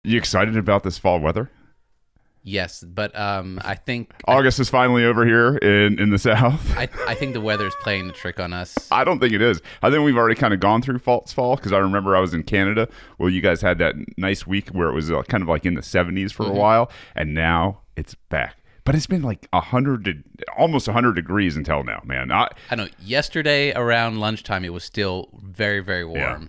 You excited about this fall weather? Yes, but I think August is finally over here in the South. I think the weather's playing the trick on us. I don't think it is. I think we've already kind of gone through fall because I remember I was in Canada. Well, you guys had that nice week where it was kind of like in the 70s for a while, and now it's back. But it's been like almost 100 degrees until now, man. I know. Yesterday around lunchtime, it was still very, very warm. Yeah.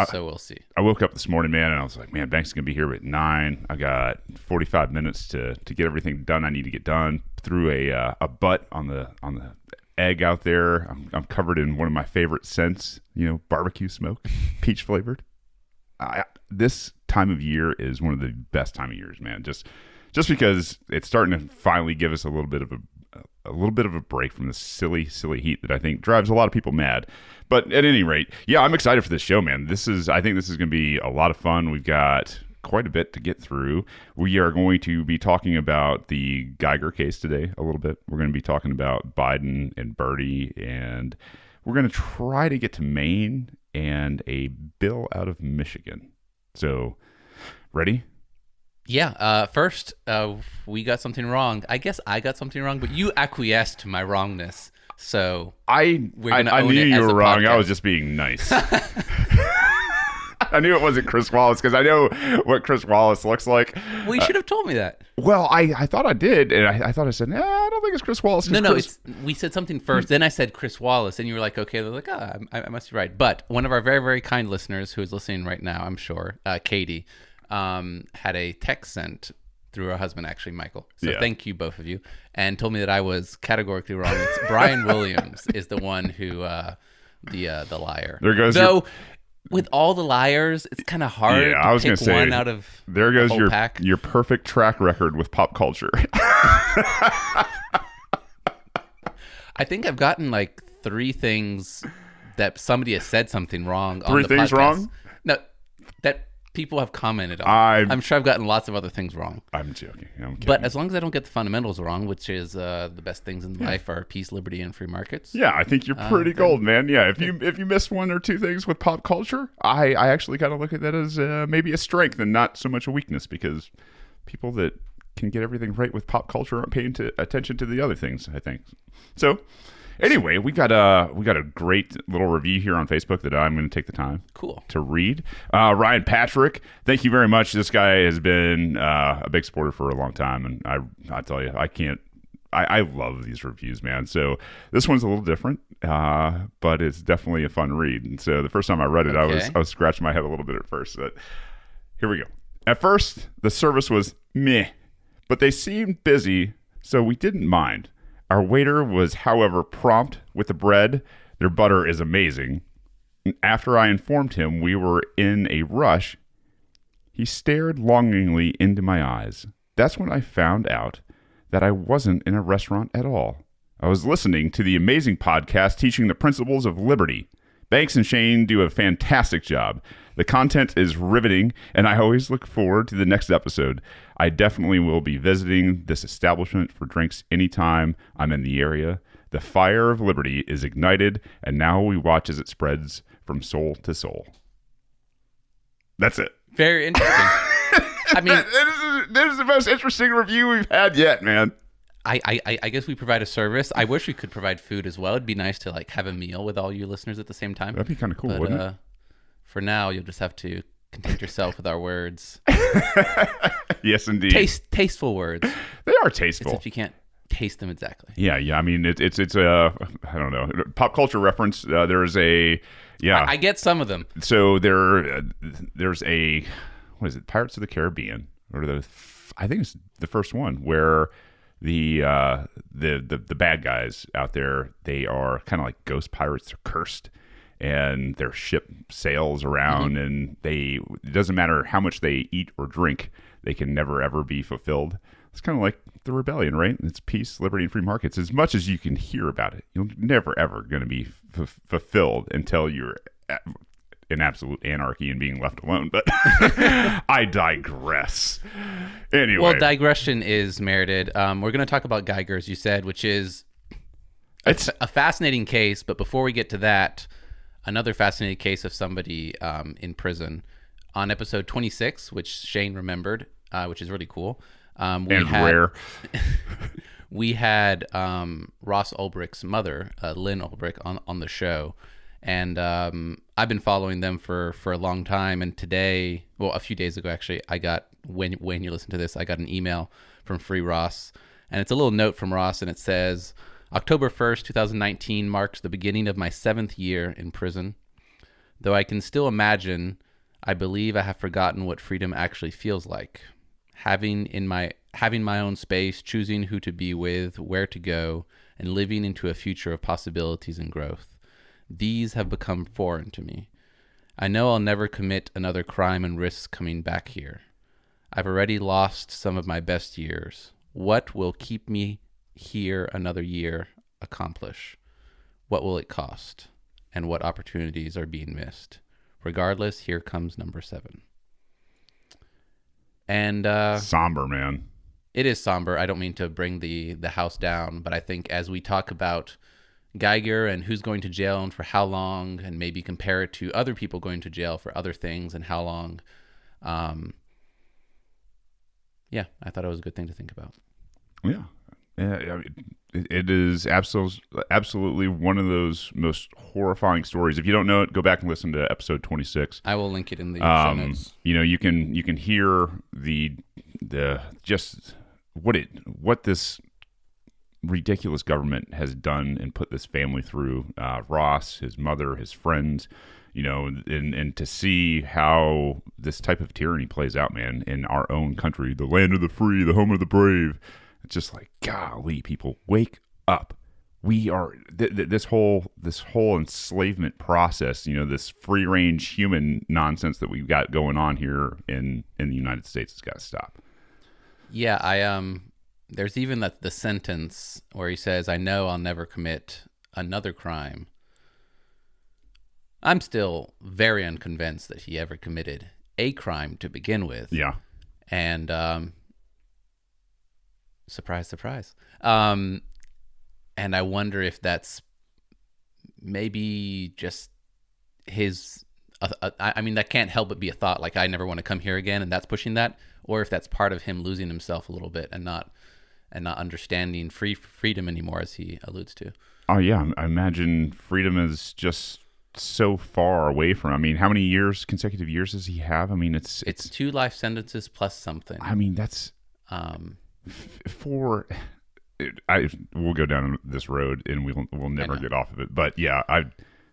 So we'll see. I woke up this morning, man, and I was like, man, Banks going to be here at 9. I got 45 minutes to get everything done I need to get done. Threw a butt on the egg out there. I'm covered in one of my favorite scents, barbecue smoke, peach flavored. This time of year is one of the best time of years, man. Just because it's starting to finally give us a little bit of a break from the silly heat that I think drives a lot of people mad. But at any rate, yeah, I'm excited for this show, man. I think this is going to be a lot of fun. We've got quite a bit to get through. We are going to be talking about the Guyger case today a little bit. We're going to be talking about Biden and Bertie, and we're going to try to get to Maine and a bill out of Michigan. So, ready? Yeah. First, we got something wrong. I guess I got something wrong, but you acquiesced to my wrongness. So I knew you were wrong. Podcast. I was just being nice. I knew it wasn't Chris Wallace because I know what Chris Wallace looks like. Well, you should have told me that. Well, I thought I did, and I thought I said, I don't think it's Chris Wallace. No, we said something first, then I said Chris Wallace, and you were like, okay. They're like, I must be right. But one of our very, very kind listeners who is listening right now, I'm sure, Katie, had a text sent through her husband, actually, Michael. So Thank you, both of you, and told me that I was categorically wrong. It's Brian Williams is the one who the liar. There goes with all the liars, it's kind of hard to pick one out of there goes the whole pack. Your perfect track record with pop culture. I think I've gotten like 3 things that somebody has said something wrong on the podcast. 3 things wrong? No, that people have commented on. I'm sure I've gotten lots of other things wrong. I'm joking. I'm kidding. But as long as I don't get the fundamentals wrong, which is the best things in life are peace, liberty, and free markets. Yeah, I think you're pretty gold, man. Yeah, if you miss 1 or 2 things with pop culture, I actually kind of look at that as maybe a strength and not so much a weakness, because people that can get everything right with pop culture aren't paying attention to the other things, I think. So anyway, we got a great little review here on Facebook that I'm going to take the time to read. Ryan Patrick, thank you very much. This guy has been a big supporter for a long time, and I tell you, I love these reviews, man. So this one's a little different, but it's definitely a fun read. And so the first time I read it, I was scratching my head a little bit at first. But here we go. At first, the service was meh, but they seemed busy, so we didn't mind. Our waiter was, however, prompt with the bread. Their butter is amazing. After I informed him we were in a rush, he stared longingly into my eyes. That's when I found out that I wasn't in a restaurant at all. I was listening to the amazing podcast teaching the principles of liberty. Banks and Shane do a fantastic job. The content is riveting, and I always look forward to the next episode. I definitely will be visiting this establishment for drinks anytime I'm in the area. The fire of liberty is ignited, and now we watch as it spreads from soul to soul. That's it. Very interesting. I mean, this is the most interesting review we've had yet, man. I guess we provide a service. I wish we could provide food as well. It'd be nice to like have a meal with all you listeners at the same time. That'd be kind of cool, wouldn't it? For now, you'll just have to content yourself with our words. Yes, indeed. Tasteful words. They are tasteful. Except you can't taste them exactly. Yeah. I mean, it's I don't know, pop culture reference. There's a I get some of them. So there's a what is it? Pirates of the Caribbean, or I think it's the first one where the bad guys out there, they are kind of like ghost pirates. They're cursed. And their ship sails around, and it doesn't matter how much they eat or drink, they can never, ever be fulfilled. It's kind of like the rebellion, right? It's peace, liberty, and free markets. As much as you can hear about it, you're never, ever going to be fulfilled until you're in absolute anarchy and being left alone. But I digress. Anyway. Well, digression is merited. We're going to talk about Guyger, as you said, which is a fascinating case. But before we get to that, another fascinating case of somebody in prison. on episode 26, which Shane remembered, which is really cool. Rare. We had Ross Ulbricht's mother, Lynn Ulbricht, on the show. And I've been following them for a long time. And today, well, a few days ago, actually, I got, when you listen to this, I got an email from Free Ross. And it's a little note from Ross, and it says, October 1st, 2019 marks the beginning of my 7th year in prison. Though I can still imagine, I believe I have forgotten what freedom actually feels like. Having my own space, choosing who to be with, where to go, and living into a future of possibilities and growth. These have become foreign to me. I know I'll never commit another crime and risk coming back here. I've already lost some of my best years. What will keep me here another year accomplish? What will it cost? And what opportunities are being missed? Regardless, here comes number 7. And somber, man. It is somber. I don't mean to bring the house down, but I think as we talk about Guyger and who's going to jail and for how long, and maybe compare it to other people going to jail for other things and how long, yeah, I thought it was a good thing to think about. Yeah. I mean, it is absolutely one of those most horrifying stories. If you don't know it, go back and listen to episode 26. I will link it in the show notes. You can hear the just what this ridiculous government has done and put this family through. Ross, his mother, his friends, and to see how this type of tyranny plays out, man, in our own country, the land of the free, the home of the brave. It's just like, golly, people, wake up. We are this whole enslavement process, this free range human nonsense that we've got going on here in the United States has got to stop. Yeah, there's even the sentence where he says, "I know I'll never commit another crime." I'm still very unconvinced that he ever committed a crime to begin with. Yeah, and surprise, surprise. And I wonder if that's maybe just his, I mean, that can't help but be a thought, like, I never want to come here again, and that's pushing that, or if that's part of him losing himself a little bit and not understanding freedom anymore, as he alludes to. Oh, yeah. I imagine freedom is just so far away from, I mean, how many consecutive years does he have? I mean, it's 2 life sentences plus something. I mean, that's... we'll go down this road and we'll never get off of it. But yeah, I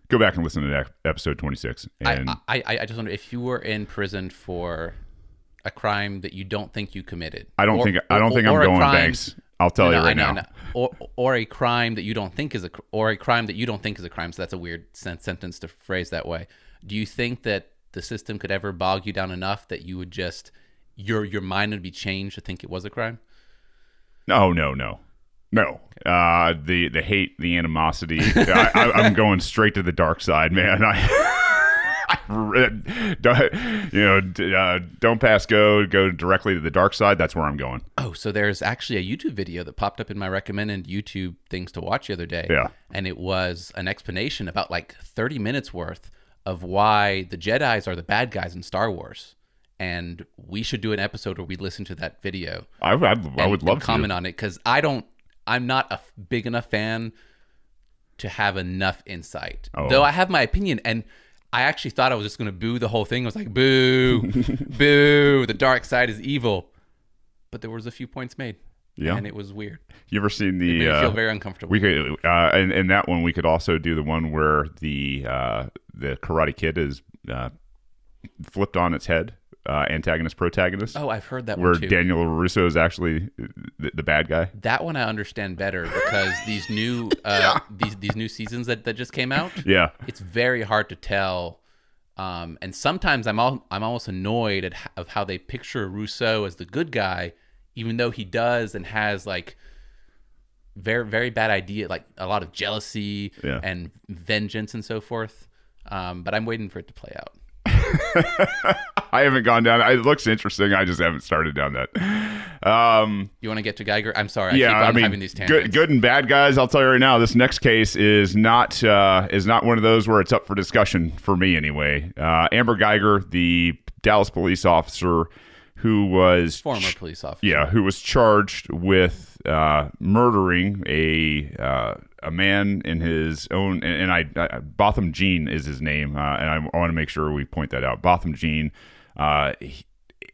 go back and listen to episode 26. And I just wonder if you were in prison for a crime that you don't think you committed. I don't think I'm going Banks. I'll tell you right now. Or a crime that you don't think is a crime that you don't think is a crime. So that's a weird sentence to phrase that way. Do you think that the system could ever bog you down enough that you would just your mind would be changed to think it was a crime? No. The hate, the animosity. I'm going straight to the dark side, man. Don't pass go directly to the dark side. That's where I'm going. Oh, so there's actually a YouTube video that popped up in my recommended YouTube things to watch the other day. Yeah. And it was an explanation about like 30 minutes worth of why the Jedis are the bad guys in Star Wars. And we should do an episode where we listen to that video. I would love to comment on it, because I'm not a big enough fan to have enough insight. Oh. Though I have my opinion, and I actually thought I was just going to boo the whole thing. I was like, boo, boo, the dark side is evil. But there was a few points made. Yeah. And it was weird. You ever seen the... It made me feel very uncomfortable. We could, and that one, we could also do the one where the Karate Kid is flipped on its head. Antagonist, protagonist. Oh, I've heard that where one too. Daniel LaRusso is actually the bad guy. That one I understand better, because these new these new seasons that just came out. Yeah, it's very hard to tell, and sometimes I'm almost annoyed of how they picture Russo as the good guy, even though he does and has like very, very bad idea, like a lot of jealousy and vengeance and so forth. But I'm waiting for it to play out. I haven't gone down. It looks interesting. I just haven't started down that. You want to get to Guyger? I'm sorry. I keep having these tangents. Good and bad guys. I'll tell you right now. This next case is not one of those where it's up for discussion for me anyway. Amber Guyger, the Dallas police officer who was Former police officer. Yeah, who was charged with murdering a man in his own, and Botham Jean is his name, and I want to make sure we point that out. Botham Jean,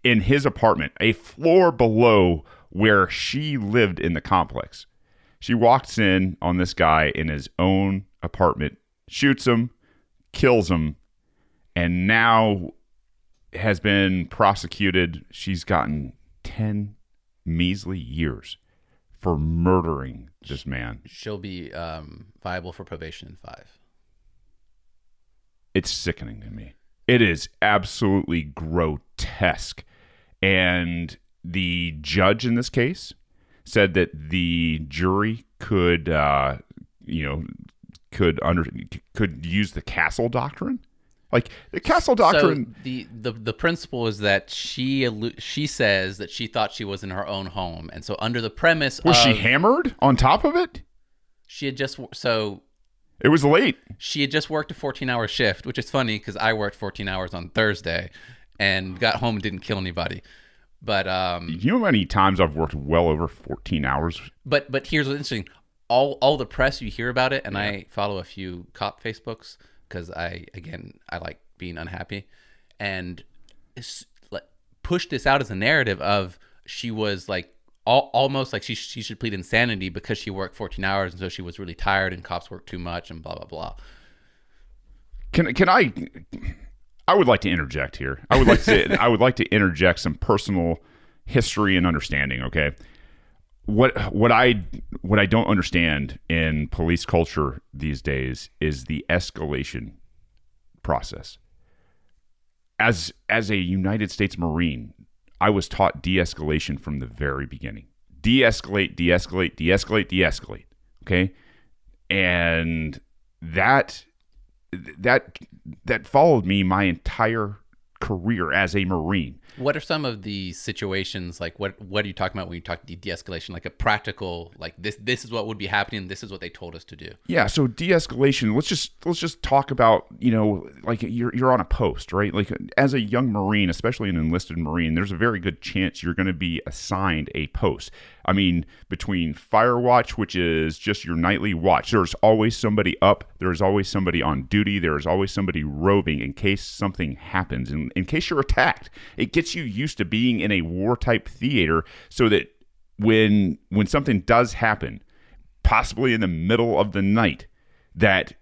in his apartment, a floor below where she lived in the complex. She walks in on this guy in his own apartment, shoots him, kills him, and now has been prosecuted. She's gotten 10 measly years for murdering this man. She'll be viable for probation in 5. It's sickening to me. It is absolutely grotesque. And the judge in this case said that the jury could use the castle doctrine. Like the castle doctrine. So the principle is that she says that she thought she was in her own home, and so under the premise was she hammered on top of it? She had just it was late. She had just worked a 14-hour shift, which is funny because I worked 14 hours on Thursday and got home and didn't kill anybody. But you know how many times I've worked well over 14 hours? But here's what's interesting. All the press you hear about it, and I follow a few cop Facebooks because I like being unhappy, and push this out as a narrative of she was like almost like she should plead insanity because she worked 14 hours and so she was really tired and cops worked too much and blah blah blah. Can I would like to interject here. I would like to interject some personal history and understanding, okay? What I don't understand in police culture these days is the escalation process. As a United States Marine, I was taught de-escalation from the very beginning. De-escalate, de-escalate, de-escalate, de-escalate. Okay? And that followed me my entire career as a Marine. What are some of the situations, like what are you talking about when you talk de-escalation, like a practical, like this is what would be happening, this is what they told us to do? Yeah, so de-escalation, let's just talk about, like you're on a post, right? Like as a young Marine, especially an enlisted Marine, there's a very good chance you're going to be assigned a post. I mean, between fire watch, which is just your nightly watch, there's always somebody up, there's always somebody on duty, there's always somebody roving in case something happens, in case you're attacked. It gets you used to being in a war type theater so that when something does happen, possibly in the middle of the night, that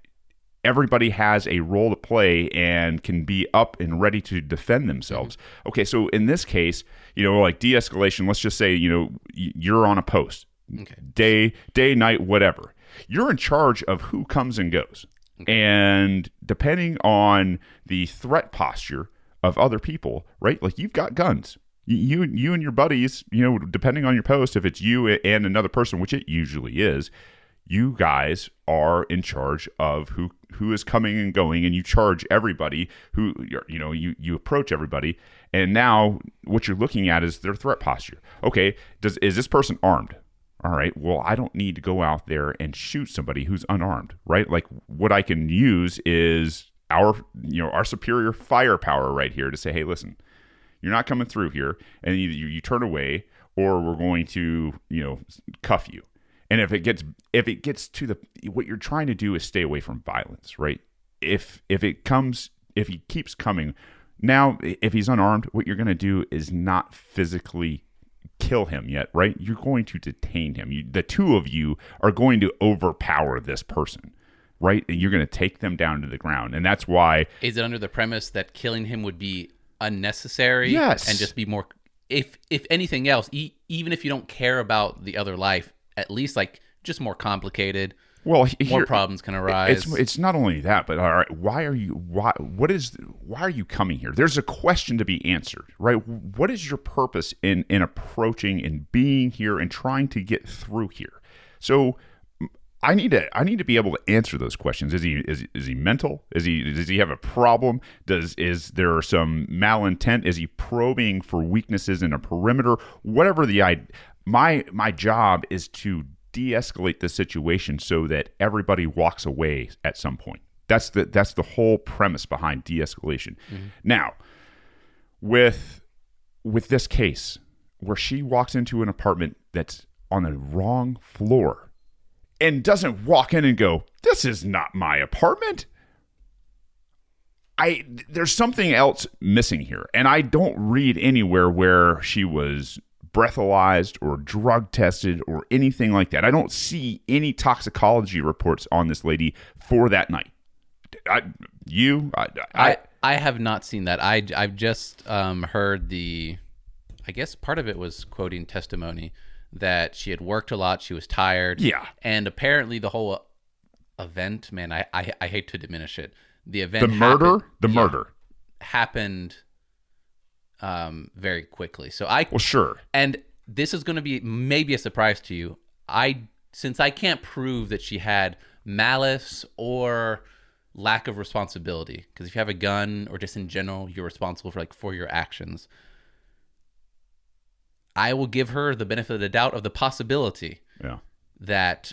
everybody has a role to play and can be up and ready to defend themselves. Mm-hmm. Okay, so in this case, like de-escalation, let's just say, you're on a post, okay. day, night, whatever. You're in charge of who comes and goes. Okay. And depending on the threat posture of other people, right? Like you've got guns. You and your buddies, depending on your post, if it's you and another person, which it usually is, you guys are in charge of who is coming and going, and you charge everybody who, you approach everybody. And now what you're looking at is their threat posture. Okay, is this person armed? All right, well, I don't need to go out there and shoot somebody who's unarmed, right? Like what I can use is our superior firepower right here to say, hey, listen, you're not coming through here, and either you turn away or we're going to, cuff you. And if it gets to what you're trying to do is stay away from violence, right? If he keeps coming, now if he's unarmed, what you're going to do is not physically kill him yet, right? You're going to detain him. The two of you are going to overpower this person. Right? And you're going to take them down to the ground. And that's why... Is it under the premise that killing him would be unnecessary? Yes. And just be more... If anything else, even if you don't care about the other life, at least like just more complicated, more problems can arise. It's not only that, but all right, why are you coming here? There's a question to be answered, right? What is your purpose in approaching and being here and trying to get through here? So... I need to be able to answer those questions. Is he mental? Does he have a problem? Is there some malintent? Is he probing for weaknesses in a perimeter? Whatever my job is to de-escalate the situation so that everybody walks away at some point. That's the whole premise behind de-escalation. Mm-hmm. Now, with this case where she walks into an apartment that's on the wrong floor and doesn't walk in and go, "This is not my apartment." There's something else missing here, and I don't read anywhere where she was breathalyzed or drug tested or anything like that. I don't see any toxicology reports on this lady for that night. I have not seen that. I've just heard I guess part of it was quoting testimony that she had worked a lot, she was tired. Yeah. And apparently the whole event, man, I hate to diminish it. The event murder happened very quickly. So sure. And this is going to be maybe a surprise to you. Since I can't prove that she had malice or lack of responsibility, because if you have a gun or just in general, you're responsible for your actions. I will give her the benefit of the doubt of the possibility that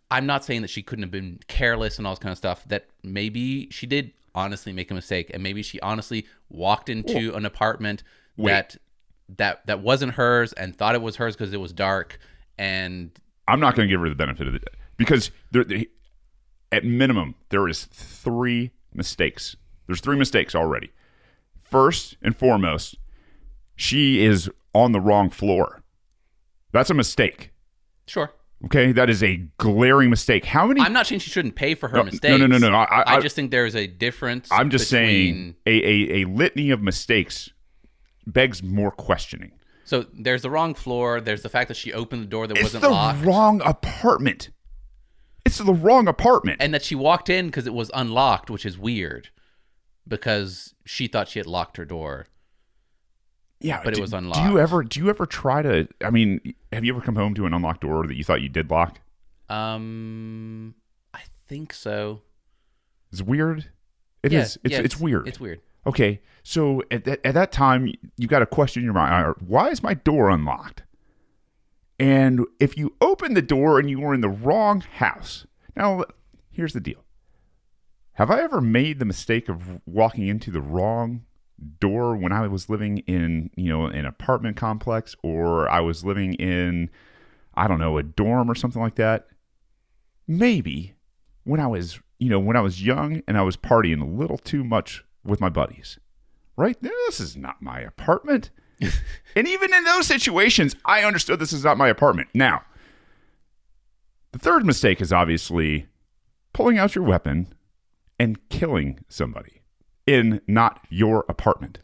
I'm not saying that she couldn't have been careless and all this kind of stuff, that maybe she did honestly make a mistake, and maybe she honestly walked into an apartment that wasn't hers and thought it was hers because it was dark. And I'm not going to give her the benefit of the doubt, because at minimum there is 3 mistakes. There's 3 mistakes already. First and foremost, she is on the wrong floor. That's a mistake. Sure. Okay, that is a glaring mistake. How many? I'm not saying she shouldn't pay for her mistakes. No. I just think there is a difference. I'm just saying a litany of mistakes begs more questioning. So there's the wrong floor. There's the fact that she opened the door that wasn't locked. It's the wrong apartment. It's the wrong apartment. And that she walked in because it was unlocked, which is weird, because she thought she had locked her door. Yeah, but it was unlocked. Do you ever try to? I mean, have you ever come home to an unlocked door that you thought you did lock? I think so. It's weird. It's weird. It's weird. Okay, so at that time, you got to question your mind. Why is my door unlocked? And if you open the door and you were in the wrong house, now here's the deal. Have I ever made the mistake of walking into the wrong door when I was living in, an apartment complex, or I was living in, I don't know, a dorm or something like that? Maybe when I was young and I was partying a little too much with my buddies, right? This is not my apartment. And even in those situations, I understood this is not my apartment. Now, the third mistake is obviously pulling out your weapon and killing somebody in not your apartment.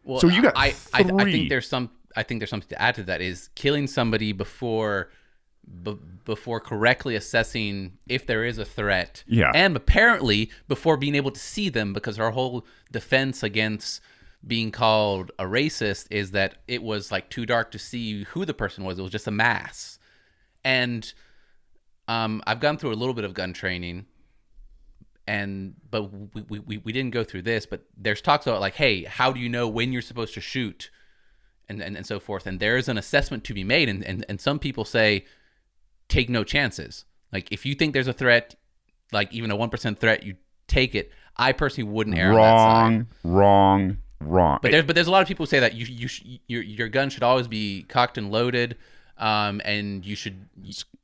Well, so you got I think there's something to add to that, is killing somebody before correctly assessing if there is a threat. Yeah. And apparently before being able to see them, because our whole defense against being called a racist is that it was too dark to see who the person was. It was just a mass. And I've gone through a little bit of gun training, but we didn't go through this, but there's talks about hey, how do you know when you're supposed to shoot and so forth? And there is an assessment to be made. And some people say, take no chances. If you think there's a threat, even a 1% threat, you take it. I personally wouldn't err on that side. Wrong. But there's a lot of people who say that your gun should always be cocked and loaded, and you should.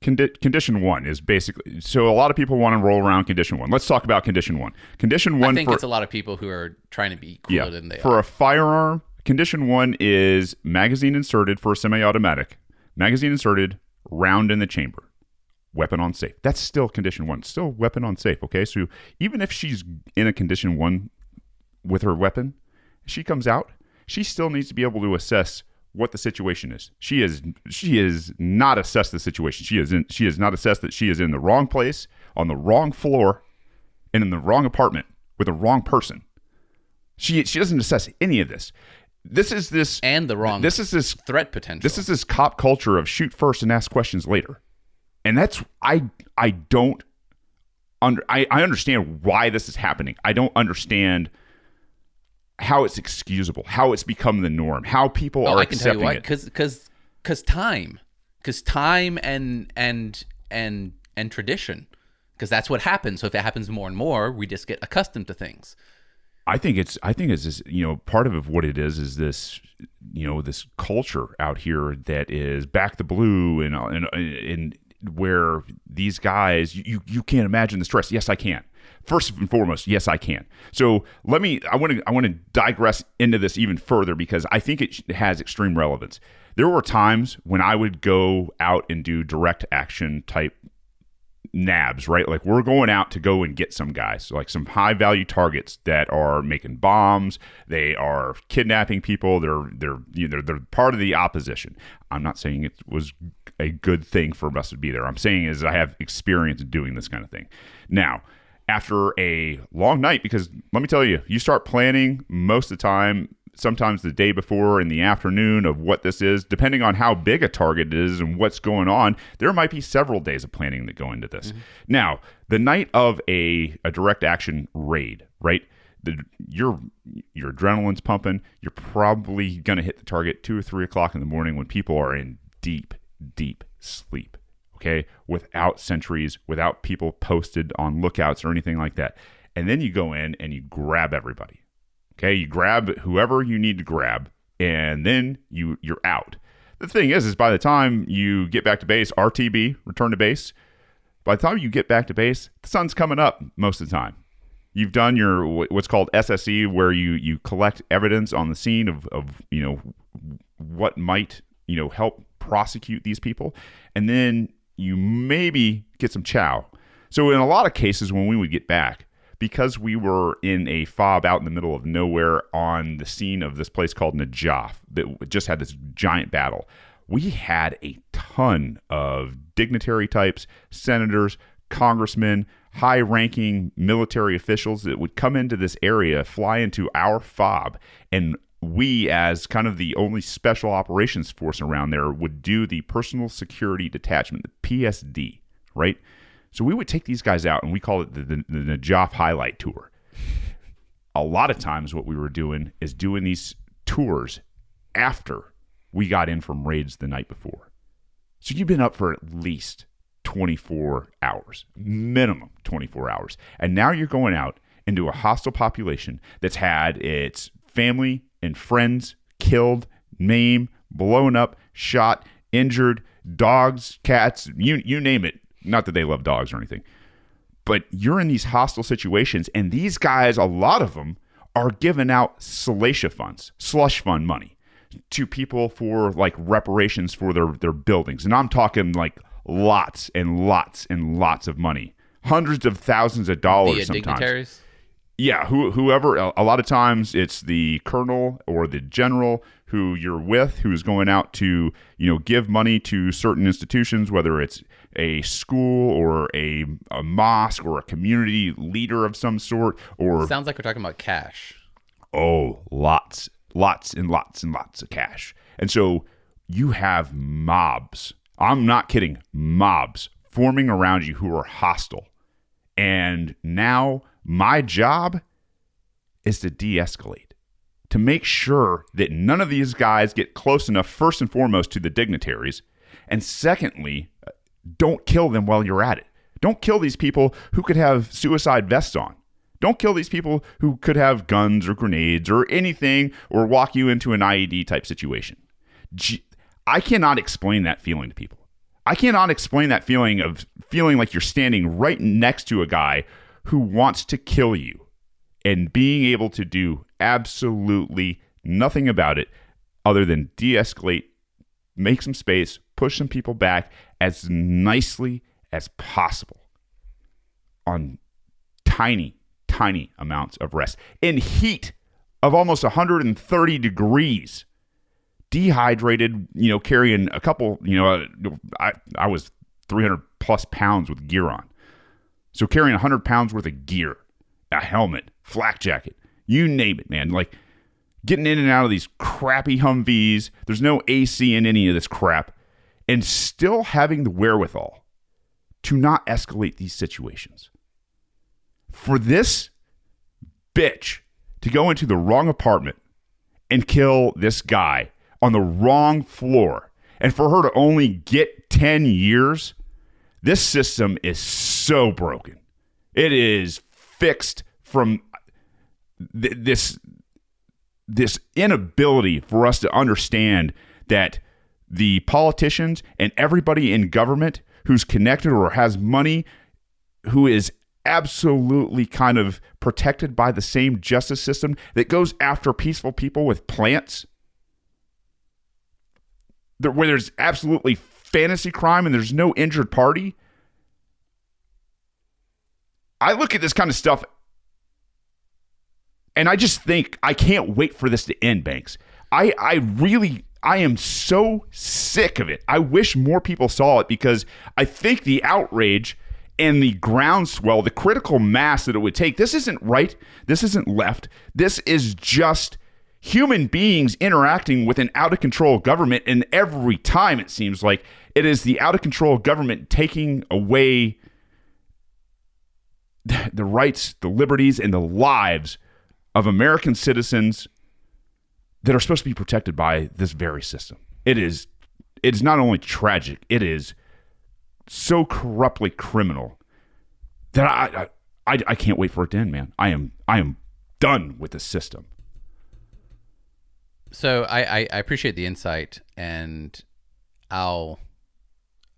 Condition 1 is basically, so a lot of people want to roll around condition 1. Let's talk about condition 1. Condition 1. I think it's a lot of people who are trying to be cooler than they are. For a firearm, condition 1 is magazine inserted for a semi-automatic. Magazine inserted, round in the chamber. Weapon on safe. That's still condition 1. Still weapon on safe, okay? So even if she's in a condition 1 with her weapon, she comes out, she still needs to be able to assess what the situation is. She is not assessed the situation. She has not assessed that she is in the wrong place, on the wrong floor, and in the wrong apartment with the wrong person. She doesn't assess any of this. This is this threat potential. This is this cop culture of shoot first and ask questions later. And that's I understand why this is happening. I don't understand how it's excusable, how it's become the norm, how people are accepting it. Because time and tradition, because that's what happens. So if it happens more and more, we just get accustomed to things. I think it's this, part of what it is this, this culture out here that is back the blue and where these guys, you can't imagine the stress. Yes, I can. First and foremost, yes, I can. So I want to digress into this even further because I think it has extreme relevance. There were times when I would go out and do direct action type nabs, right? Like we're going out to go and get some guys, like some high value targets that are making bombs. They are kidnapping people. They're part of the opposition. I'm not saying it was a good thing for us to be there. I'm saying is I have experience doing this kind of thing. Now, after a long night, because let me tell you, you start planning most of the time, sometimes the day before in the afternoon of what this is, depending on how big a target it is and what's going on, there might be several days of planning that go into this. Mm-hmm. Now, the night of a direct action raid, right? Your adrenaline's pumping. You're probably going to hit the target 2 or 3 o'clock in the morning when people are in deep, deep sleep. Okay, without sentries, without people posted on lookouts or anything like that. And then you go in and you grab everybody. Okay, you grab whoever you need to grab, and then you're out. The thing is by the time you get back to base, RTB, return to base, by the time you get back to base, the sun's coming up most of the time. You've done your what's called SSE, where you collect evidence on the scene of what might help prosecute these people, and then you maybe get some chow. So in a lot of cases when we would get back, because we were in a fob out in the middle of nowhere on the scene of this place called Najaf that just had this giant battle, we had a ton of dignitary types, senators, congressmen, high-ranking military officials that would come into this area, fly into our fob, and we, as kind of the only special operations force around there, would do the personal security detachment, the PSD, right? So we would take these guys out, and we call it the Najaf Highlight Tour. A lot of times what we were doing is doing these tours after we got in from raids the night before. So you've been up for at least 24 hours, minimum 24 hours. And now you're going out into a hostile population that's had its family and friends killed, maimed, blown up, shot, injured, dogs, cats, you name it. Not that they love dogs or anything. But you're in these hostile situations, and these guys, a lot of them, are giving out slush fund money to people for like reparations for their buildings. And I'm talking like lots and lots and lots of money. Hundreds of thousands of dollars sometimes. Dignitaries? Yeah, whoever, a lot of times it's the colonel or the general who you're with who's going out to, give money to certain institutions, whether it's a school or a mosque or a community leader of some sort. Or sounds like we're talking about cash. Oh, lots and lots and lots of cash. And so you have mobs. I'm not kidding. Mobs forming around you who are hostile. And now my job is to de-escalate, to make sure that none of these guys get close enough, first and foremost, to the dignitaries. And secondly, don't kill them while you're at it. Don't kill these people who could have suicide vests on. Don't kill these people who could have guns or grenades or anything or walk you into an IED type situation. I cannot explain that feeling to people. I cannot explain that feeling of feeling like you're standing right next to a guy who wants to kill you and being able to do absolutely nothing about it other than de-escalate, make some space, push some people back as nicely as possible on tiny amounts of rest in heat of almost 130 degrees, dehydrated, carrying a couple, I was 300 plus pounds with gear on. So carrying 100 pounds worth of gear, a helmet, flak jacket, you name it, man. Like getting in and out of these crappy Humvees. There's no AC in any of this crap. And still having the wherewithal to not escalate these situations. For this bitch to go into the wrong apartment and kill this guy on the wrong floor, and for her to only get 10 years, this system is so broken. It is fixed from, this inability for us to understand that the politicians and everybody in government who's connected or has money, who is absolutely kind of protected by the same justice system that goes after peaceful people with plants, where there's absolutely fantasy crime and there's no injured party. I look at this kind of stuff and I just think, I can't wait for this to end, Banks. I am so sick of it. I wish more people saw it, because I think the outrage and the groundswell, the critical mass that it would take, this isn't right, this isn't left, this is just human beings interacting with an out-of-control government, and every time it seems like it is the out-of-control government taking away the rights, the liberties, and the lives of American citizens that are supposed to be protected by this very system. It is not only tragic, it is so corruptly criminal that I can't wait for it to end, man. I am done with the system. So I appreciate the insight, and I'll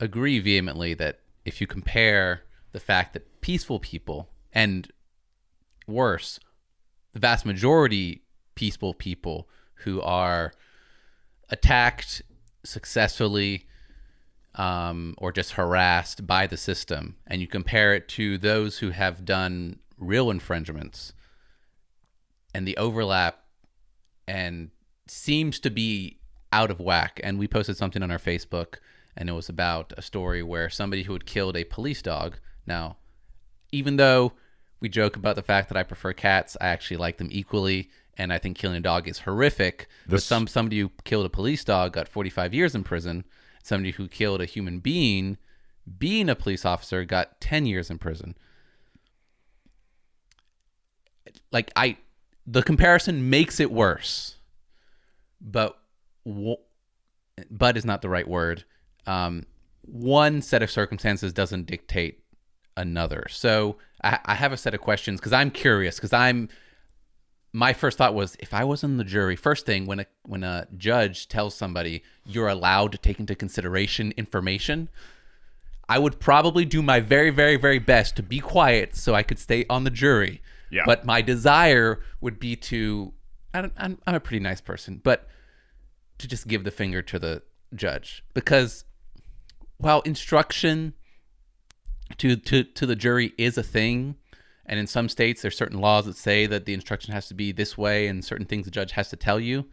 agree vehemently that if you compare the fact that peaceful people, and worse, the vast majority peaceful people who are attacked successfully or just harassed by the system, and you compare it to those who have done real infringements, and the overlap and seems to be out of whack. And we posted something on our Facebook, and it was about a story where somebody who had killed a police dog. Now, even though we joke about the fact that I prefer cats, I actually like them equally, and I think killing a dog is horrific. But somebody who killed a police dog got 45 years in prison. Somebody who killed a human being, being a police officer, got 10 years in prison. The comparison makes it worse, but is not the right word. One set of circumstances doesn't dictate another. So I have a set of questions, because I'm curious, because my first thought was, if I was in the jury, first thing, when a judge tells somebody you're allowed to take into consideration information, I would probably do my very, very, very best to be quiet so I could stay on the jury. Yeah. But my desire would be to, I'm a pretty nice person, but to just give the finger to the judge, because while instruction to the jury is a thing, and in some states there's certain laws that say that the instruction has to be this way, and certain things the judge has to tell you,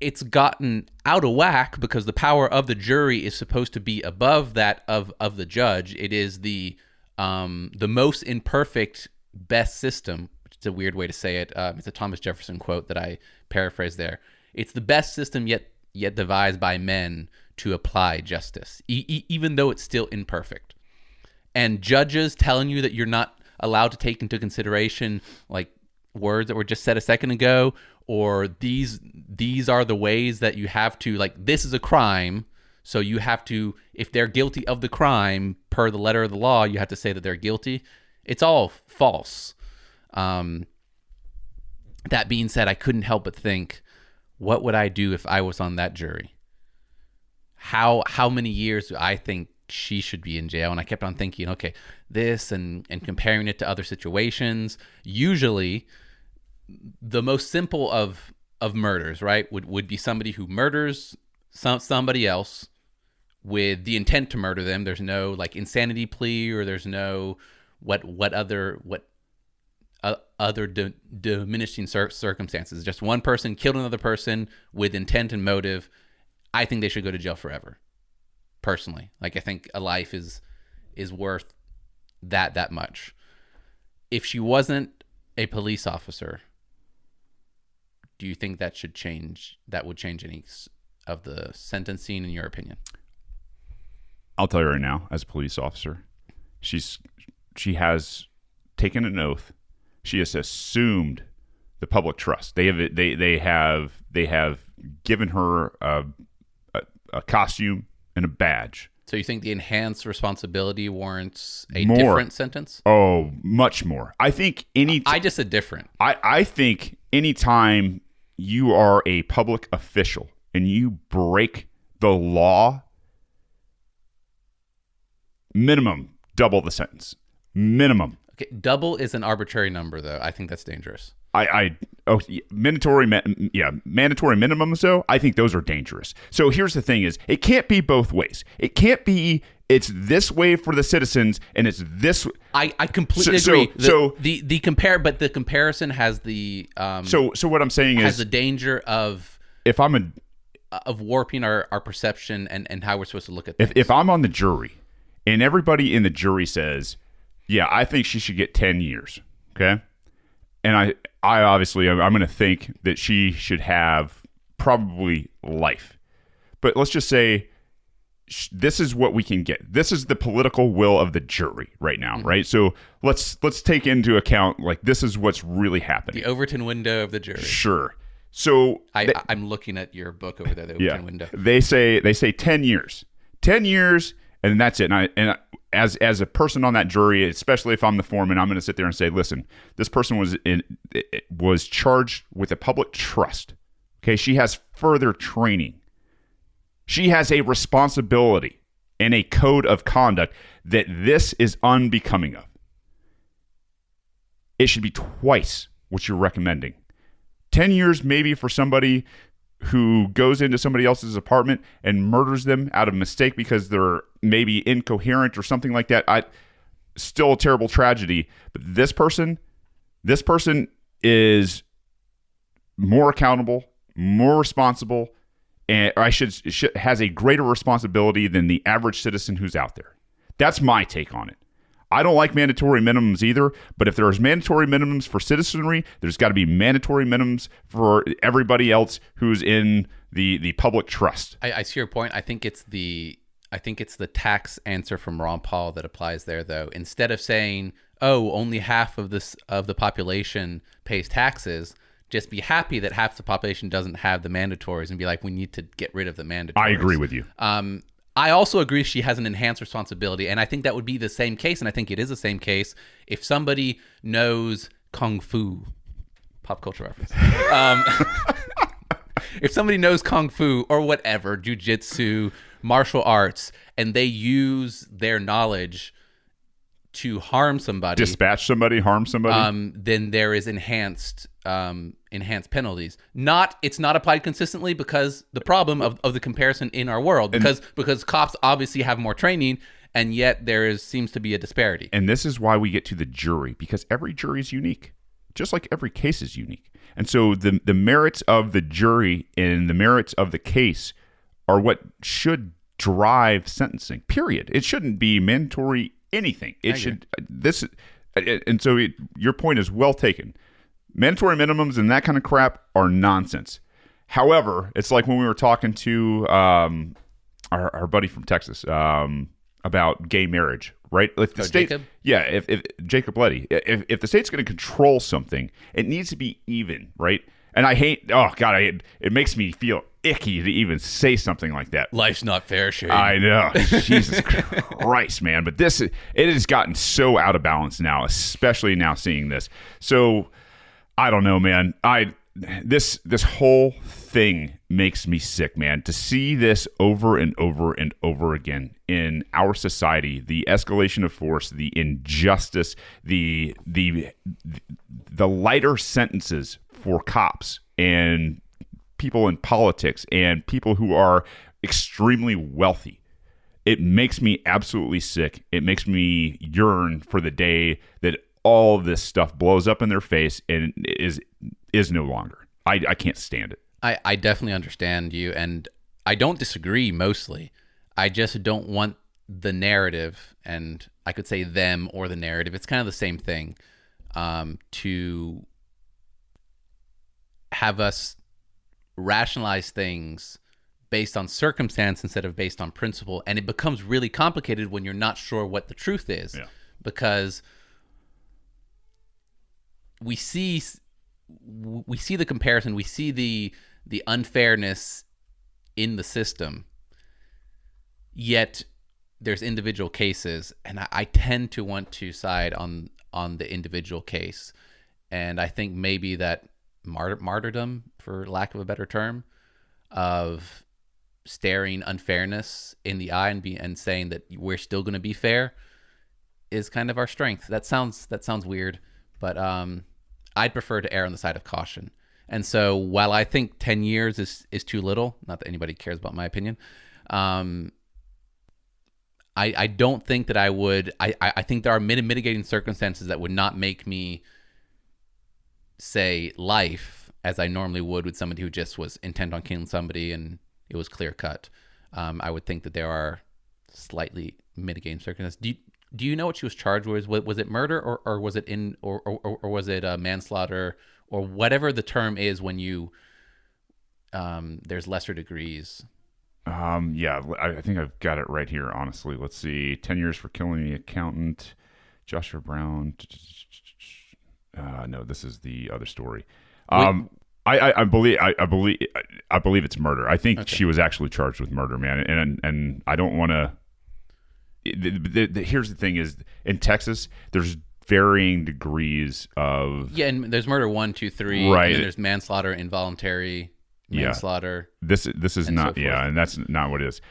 it's gotten out of whack because the power of the jury is supposed to be above that of the judge. It is the most imperfect best system, which is a weird way to say it. It's a Thomas Jefferson quote that I paraphrase there. It's the best system yet devised by men to apply justice, even though it's still imperfect. And judges telling you that you're not allowed to take into consideration like words that were just said a second ago, or these are the ways that you have to, like, this is a crime, so you have to, if they're guilty of the crime per the letter of the law, you have to say that they're guilty. It's all false. That being said, I couldn't help but think, what would I do if I was on that jury? How many years do I think she should be in jail? And I kept on thinking, okay, this and comparing it to other situations. Usually the most simple of murders, right, would be somebody who murders somebody else with the intent to murder them. There's no like insanity plea, or there's no other diminishing circumstances. Just one person killed another person with intent and motive. I think they should go to jail forever. Personally, like, I think a life is worth that much. If she wasn't a police officer, do you think that should change? That would change any of the sentencing, in your opinion? I'll tell you right now, as a police officer, she has taken an oath. She has assumed the public trust. They have given her a costume and a badge. So you think the enhanced responsibility warrants a More. different sentence? Oh, much more. I think I just said different. I think anytime you are a public official and you break the law, minimum double the sentence. Minimum. Okay, double is an arbitrary number, though. I think that's dangerous. Mandatory minimums though, I think those are dangerous. So here's the thing: is it can't be both ways. It can't be it's this way for the citizens and it's this. I completely agree. The comparison has the so what I'm saying has is the danger of if I'm warping our perception and how we're supposed to look at things. if I'm on the jury and everybody in the jury says, yeah, I think she should get 10 years, okay, and I obviously I'm going to think that she should have probably life, but let's just say this is what we can get. This is the political will of the jury right now, right? So let's take into account like this is what's really happening. The Overton window of the jury. Sure. So I'm looking at your book over there, the Overton window. They say 10 years. 10 years and that's it. And as a person on that jury, especially if I'm the foreman, I'm going to sit there and say, listen, this person was charged with a public trust. Okay, she has further training. She has a responsibility and a code of conduct that this is unbecoming of. It should be twice what you're recommending. 10 years maybe for somebody who goes into somebody else's apartment and murders them out of mistake because they're maybe incoherent or something like that. Still a terrible tragedy. But this person is more accountable, more responsible, and has a greater responsibility than the average citizen who's out there. That's my take on it. I don't like mandatory minimums either, but if there's mandatory minimums for citizenry, there's got to be mandatory minimums for everybody else who's in the public trust. I see your point. I think it's the tax answer from Ron Paul that applies there, though. Instead of saying, "Oh, only half of the population pays taxes," just be happy that half the population doesn't have the mandatories, and be like, "We need to get rid of the mandatories." I agree with you. I also agree she has an enhanced responsibility, and I think that would be the same case, and I think it is the same case if somebody knows Kung Fu, pop culture reference. If somebody knows Kung Fu or whatever, jujitsu, martial arts, and they use their knowledge to harm somebody, dispatch somebody, harm somebody, then there is enhanced penalties. It's not applied consistently because the problem of the comparison in our world, because cops obviously have more training, and yet seems to be a disparity. And this is why we get to the jury, because every jury is unique, just like every case is unique. And so the merits of the jury and the merits of the case are what should drive sentencing, period. It shouldn't be mandatory anything. And so your point is well taken. Mandatory minimums and that kind of crap are nonsense. However, it's like when we were talking to our buddy from Texas about gay marriage, right? If the state, Jacob? Yeah, if Jacob Leddy, if the state's going to control something, it needs to be even, right? And it makes me feel icky to even say something like that. Life's not fair, Shane. I know. Jesus Christ, man. But it has gotten so out of balance now, especially now seeing this. So I don't know, man. This whole thing makes me sick, man. To see this over and over and over again in our society, the escalation of force, the injustice, the lighter sentences for cops and people in politics and people who are extremely wealthy. It makes me absolutely sick. It makes me yearn for the day that all of this stuff blows up in their face and is no longer. I can't stand it. I definitely understand you, and I don't disagree mostly. I just don't want the narrative, and I could say them or the narrative, it's kind of the same thing, to have us rationalize things based on circumstance instead of based on principle. And it becomes really complicated when you're not sure what the truth is, because we see the comparison, we see the unfairness in the system, yet there's individual cases, and I tend to want to side on the individual case, and I think maybe that martyrdom, for lack of a better term, of staring unfairness in the eye and saying that we're still going to be fair is kind of our strength. That sounds weird, but I'd prefer to err on the side of caution. And so while I think 10 years is too little, not that anybody cares about my opinion, I don't think that I would. I think there are mitigating circumstances that would not make me say life as I normally would with somebody who just was intent on killing somebody and it was clear cut. I would think that there are slightly mitigating circumstances. Do you know what she was charged with? Was it murder or was it or was it manslaughter or whatever the term is when you there's lesser degrees? Yeah, I think I've got it right here, honestly. Let's see. 10 years for killing the accountant. Joshua Brown. No, this is the other story. I believe it's murder. I think she was actually charged with murder, man. And I don't want to. Here's the thing: is in Texas, there's varying degrees of and there's murder 1, 2, 3, right? And then there's manslaughter, involuntary manslaughter. This is not and that's not what it is.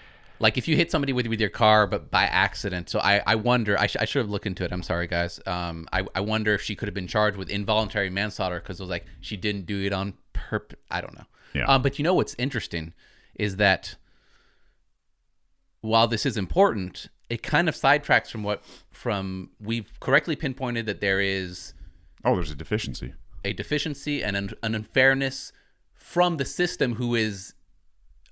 Like if you hit somebody with your car, but by accident. So I wonder. I should have looked into it. I'm sorry, guys. I wonder if she could have been charged with involuntary manslaughter because it was like she didn't do it on purpose. I don't know. Yeah. But you know what's interesting is that while this is important, it kind of sidetracks from we've correctly pinpointed that there is there's a deficiency and an unfairness from the system who is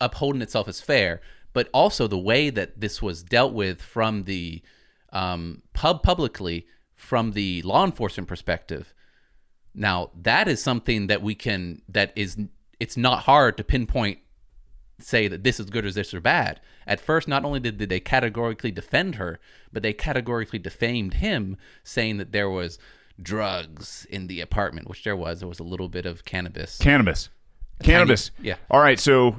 upholding itself as fair. But also the way that this was dealt with from the publicly, from the law enforcement perspective. Now, that is something that it's not hard to pinpoint, say that this is good or this is bad. At first, not only did they categorically defend her, but they categorically defamed him, saying that there was drugs in the apartment, which there was. There was a little bit of cannabis. Cannabis. Yeah. All right, so...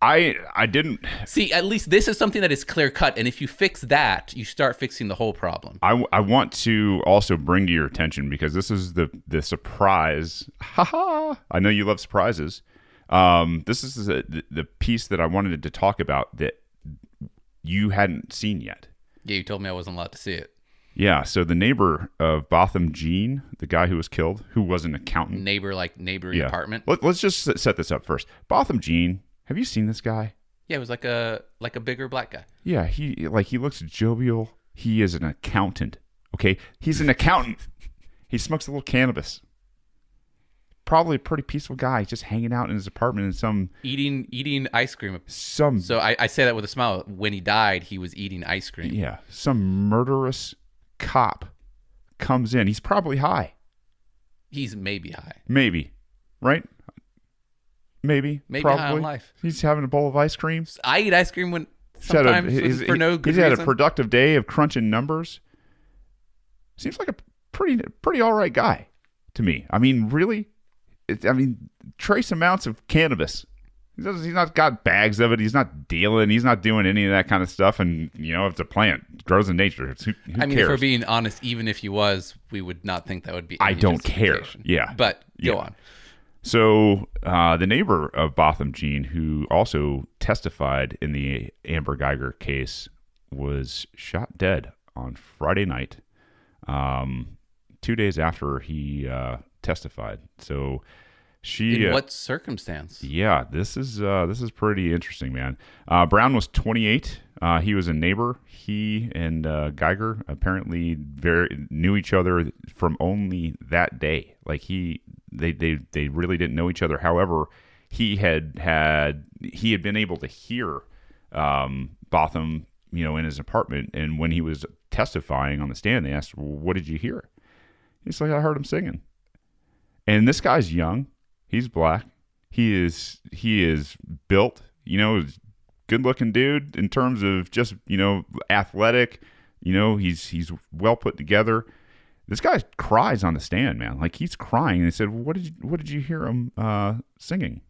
I didn't see. At least this is something that is clear cut, and if you fix that, you start fixing the whole problem. I want to also bring to your attention because this is the surprise. Haha! I know you love surprises. This is the piece that I wanted to talk about that you hadn't seen yet. Yeah, you told me I wasn't allowed to see it. Yeah. So the neighbor of Botham Jean, the guy who was killed, who was an accountant, neighboring apartment. Let's just set this up first. Botham Jean. Have you seen this guy? Yeah, it was like a bigger black guy. Yeah, he looks jovial. He is an accountant. Okay, he's an accountant. He smokes a little cannabis. Probably a pretty peaceful guy, just hanging out in his apartment and some eating ice cream. So I say that with a smile. When he died, he was eating ice cream. Yeah, some murderous cop comes in. He's probably high. He's maybe high. Maybe, right? Maybe probably. High on life. He's having a bowl of ice cream. I eat ice cream sometimes for no good reason. He's had a productive day of crunching numbers. Seems like a pretty all right guy to me. I mean, really? Trace amounts of cannabis. He's not got bags of it. He's not dealing. He's not doing any of that kind of stuff. And, it's a plant. It grows in nature. Who cares? If we're being honest, even if he was, we would not think that would be I don't care. Yeah. But go on. So the neighbor of Botham Jean, who also testified in the Amber Guyger case, was shot dead on Friday night, 2 days after he testified. So she in what circumstance? Yeah, this is pretty interesting, man. Brown was 28. He was a neighbor. He and Guyger apparently knew each other from only that day. Like they really didn't know each other. However, he had been able to hear Botham, in his apartment. And when he was testifying on the stand, they asked, well, "What did you hear?" He's like, "I heard him singing." And this guy's young. He's black. He is built. Good-looking dude in terms of just athletic. He's well put together. This guy cries on the stand, man. Like he's crying. And they said, well, "What did you hear him singing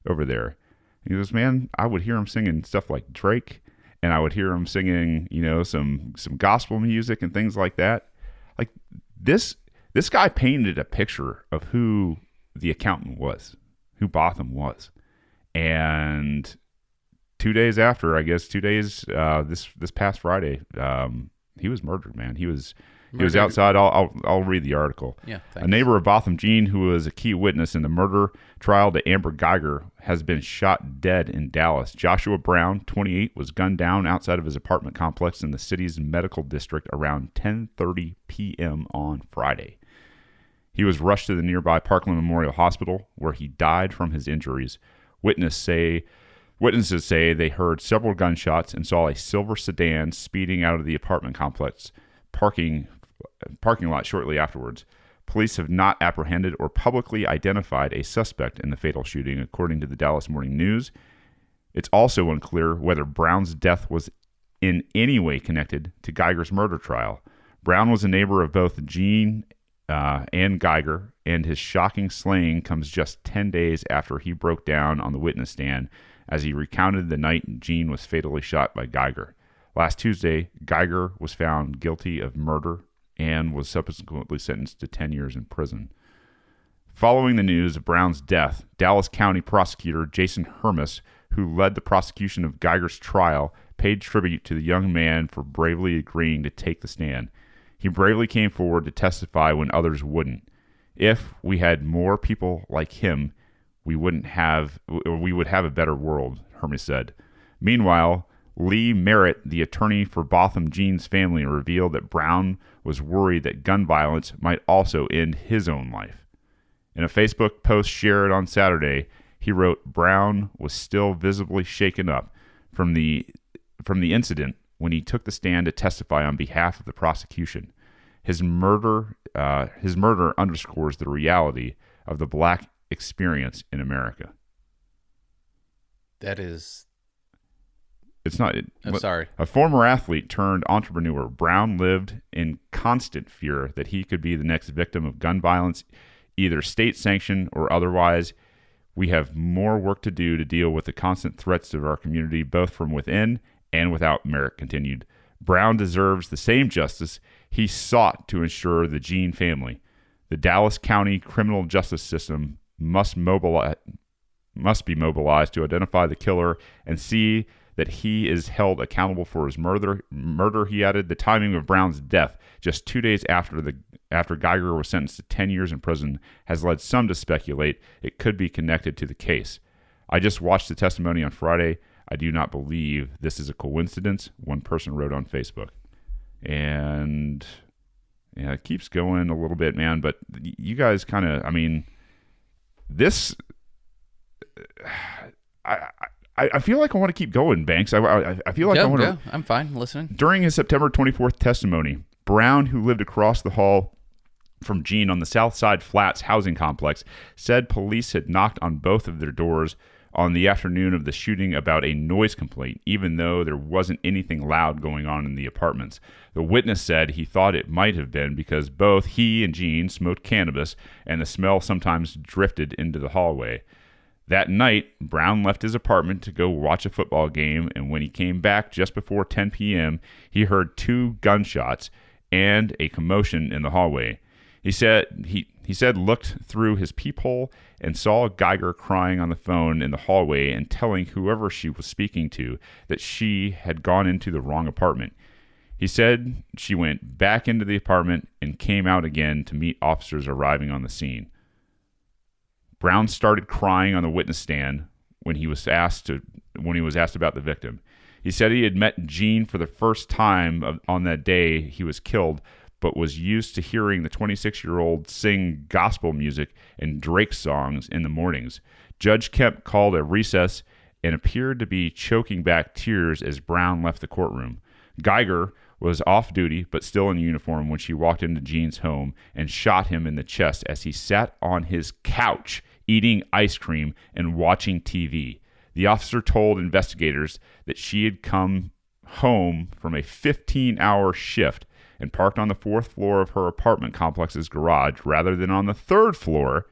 over there?" And he goes, "Man, I would hear him singing stuff like Drake." and I would hear him singing, some gospel music and things like that. Like this guy painted a picture of who the accountant was, who Botham was. And 2 days after, I guess, this past Friday, he was murdered, man. He was outside. I'll read the article. Yeah, thanks. A neighbor of Botham Jean, who was a key witness in the murder trial to Amber Guyger, has been shot dead in Dallas. Joshua Brown, 28, was gunned down outside of his apartment complex in the city's medical district around 10:30 p.m. on Friday. He was rushed to the nearby Parkland Memorial Hospital, where he died from his injuries. Witnesses say they heard several gunshots and saw a silver sedan speeding out of the apartment complex parking lot shortly afterwards. Police have not apprehended or publicly identified a suspect in the fatal shooting, according to the Dallas Morning News. It's also unclear whether Brown's death was in any way connected to Guyger's murder trial. Brown was a neighbor of both Jean and Guyger, and his shocking slaying comes just 10 days after he broke down on the witness stand as he recounted the night Jean was fatally shot by Guyger. Last Tuesday, Guyger was found guilty of murder and was subsequently sentenced to 10 years in prison. Following the news of Brown's death, Dallas County Prosecutor Jason Hermes, who led the prosecution of Guyger's trial, paid tribute to the young man for bravely agreeing to take the stand. He bravely came forward to testify when others wouldn't. If we had more people like him, we would have a better world, Hermes said. Meanwhile, Lee Merritt, the attorney for Botham Jean's family, revealed that Brown was worried that gun violence might also end his own life. In a Facebook post shared on Saturday, he wrote, "Brown was still visibly shaken up from the incident when he took the stand to testify on behalf of the prosecution. His murder underscores the reality of the black experience in America." That is... It's not. I'm sorry. A former athlete turned entrepreneur, Brown lived in constant fear that he could be the next victim of gun violence, either state-sanctioned or otherwise. We have more work to do to deal with the constant threats to our community, both from within and without, Merritt continued. Brown deserves the same justice he sought to ensure the Jean family. The Dallas County criminal justice system must be mobilized to identify the killer and see that he is held accountable for his murder. He added, the timing of Brown's death, just 2 days after Guyger was sentenced to 10 years in prison, has led some to speculate it could be connected to the case. I just watched the testimony on Friday. I do not believe this is a coincidence, one person wrote on Facebook. And yeah, it keeps going a little bit, man. But you guys kind of, this... I feel like I want to keep going, Banks. I feel like I want to... I'm fine, listening. During his September 24th testimony, Brown, who lived across the hall from Jean on the Southside Flats housing complex, said police had knocked on both of their doors on the afternoon of the shooting about a noise complaint, even though there wasn't anything loud going on in the apartments. The witness said he thought it might have been because both he and Jean smoked cannabis and the smell sometimes drifted into the hallway. That night, Brown left his apartment to go watch a football game, and when he came back just before 10 p.m., he heard 2 gunshots and a commotion in the hallway. He said looked through his peephole and saw Guyger crying on the phone in the hallway and telling whoever she was speaking to that she had gone into the wrong apartment. He said she went back into the apartment and came out again to meet officers arriving on the scene. Brown started crying on the witness stand when he was asked about the victim. He said he had met Jean for the first time on that day he was killed, but was used to hearing the 26-year-old sing gospel music and Drake songs in the mornings. Judge Kemp called a recess and appeared to be choking back tears as Brown left the courtroom. Guyger was off duty but still in uniform when she walked into Jean's home and shot him in the chest as he sat on his couch eating ice cream and watching TV. The officer told investigators that she had come home from a 15-hour shift and parked on the 4th floor of her apartment complex's garage rather than on the 3rd floor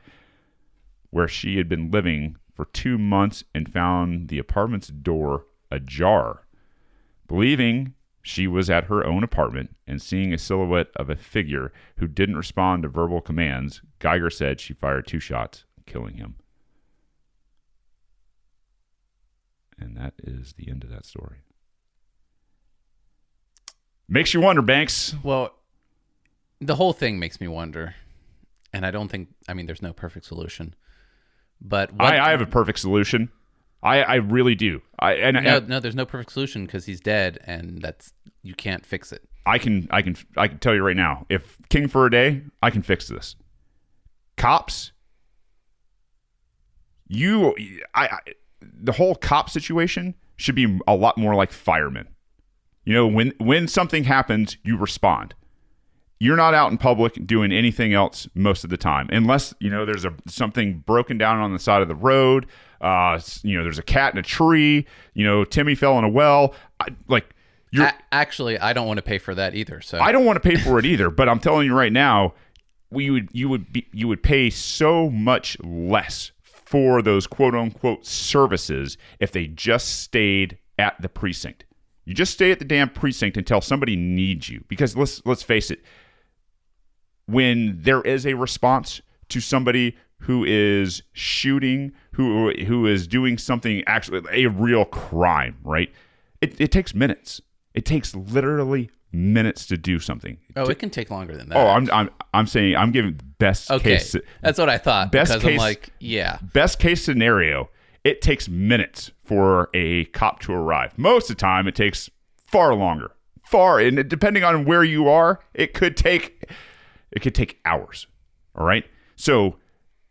where she had been living for 2 months and found the apartment's door ajar. Believing she was at her own apartment and seeing a silhouette of a figure who didn't respond to verbal commands, Guyger said she fired 2 shots, killing him. And that is the end of that story. Makes you wonder, Banks. Well, the whole thing makes me wonder. And I don't think, there's no perfect solution. But I have a perfect solution. I really do. No, there's no perfect solution because he's dead, and you can't fix it. I can tell you right now. If king for a day, I can fix this. Cops, the whole cop situation should be a lot more like firemen. When something happens, you respond. You're not out in public doing anything else most of the time, unless there's something broken down on the side of the road. There's a cat in a tree. Timmy fell in a well. Actually, I don't want to pay for that either. So I don't want to pay for it either. But I'm telling you right now, you would pay so much less for those quote unquote services if they just stayed at the precinct. You just stay at the damn precinct until somebody needs you. Because let's face it, when there is a response to somebody who is shooting, who is doing something actually a real crime, right? It takes minutes. It takes literally minutes to do something. Oh, it can take longer than that. Oh, I'm saying I'm giving best case. That's what I thought. Best because case, I'm like, yeah. Best case scenario, it takes minutes for a cop to arrive. Most of the time, it takes far longer. And depending on where you are, it could take hours. All right. So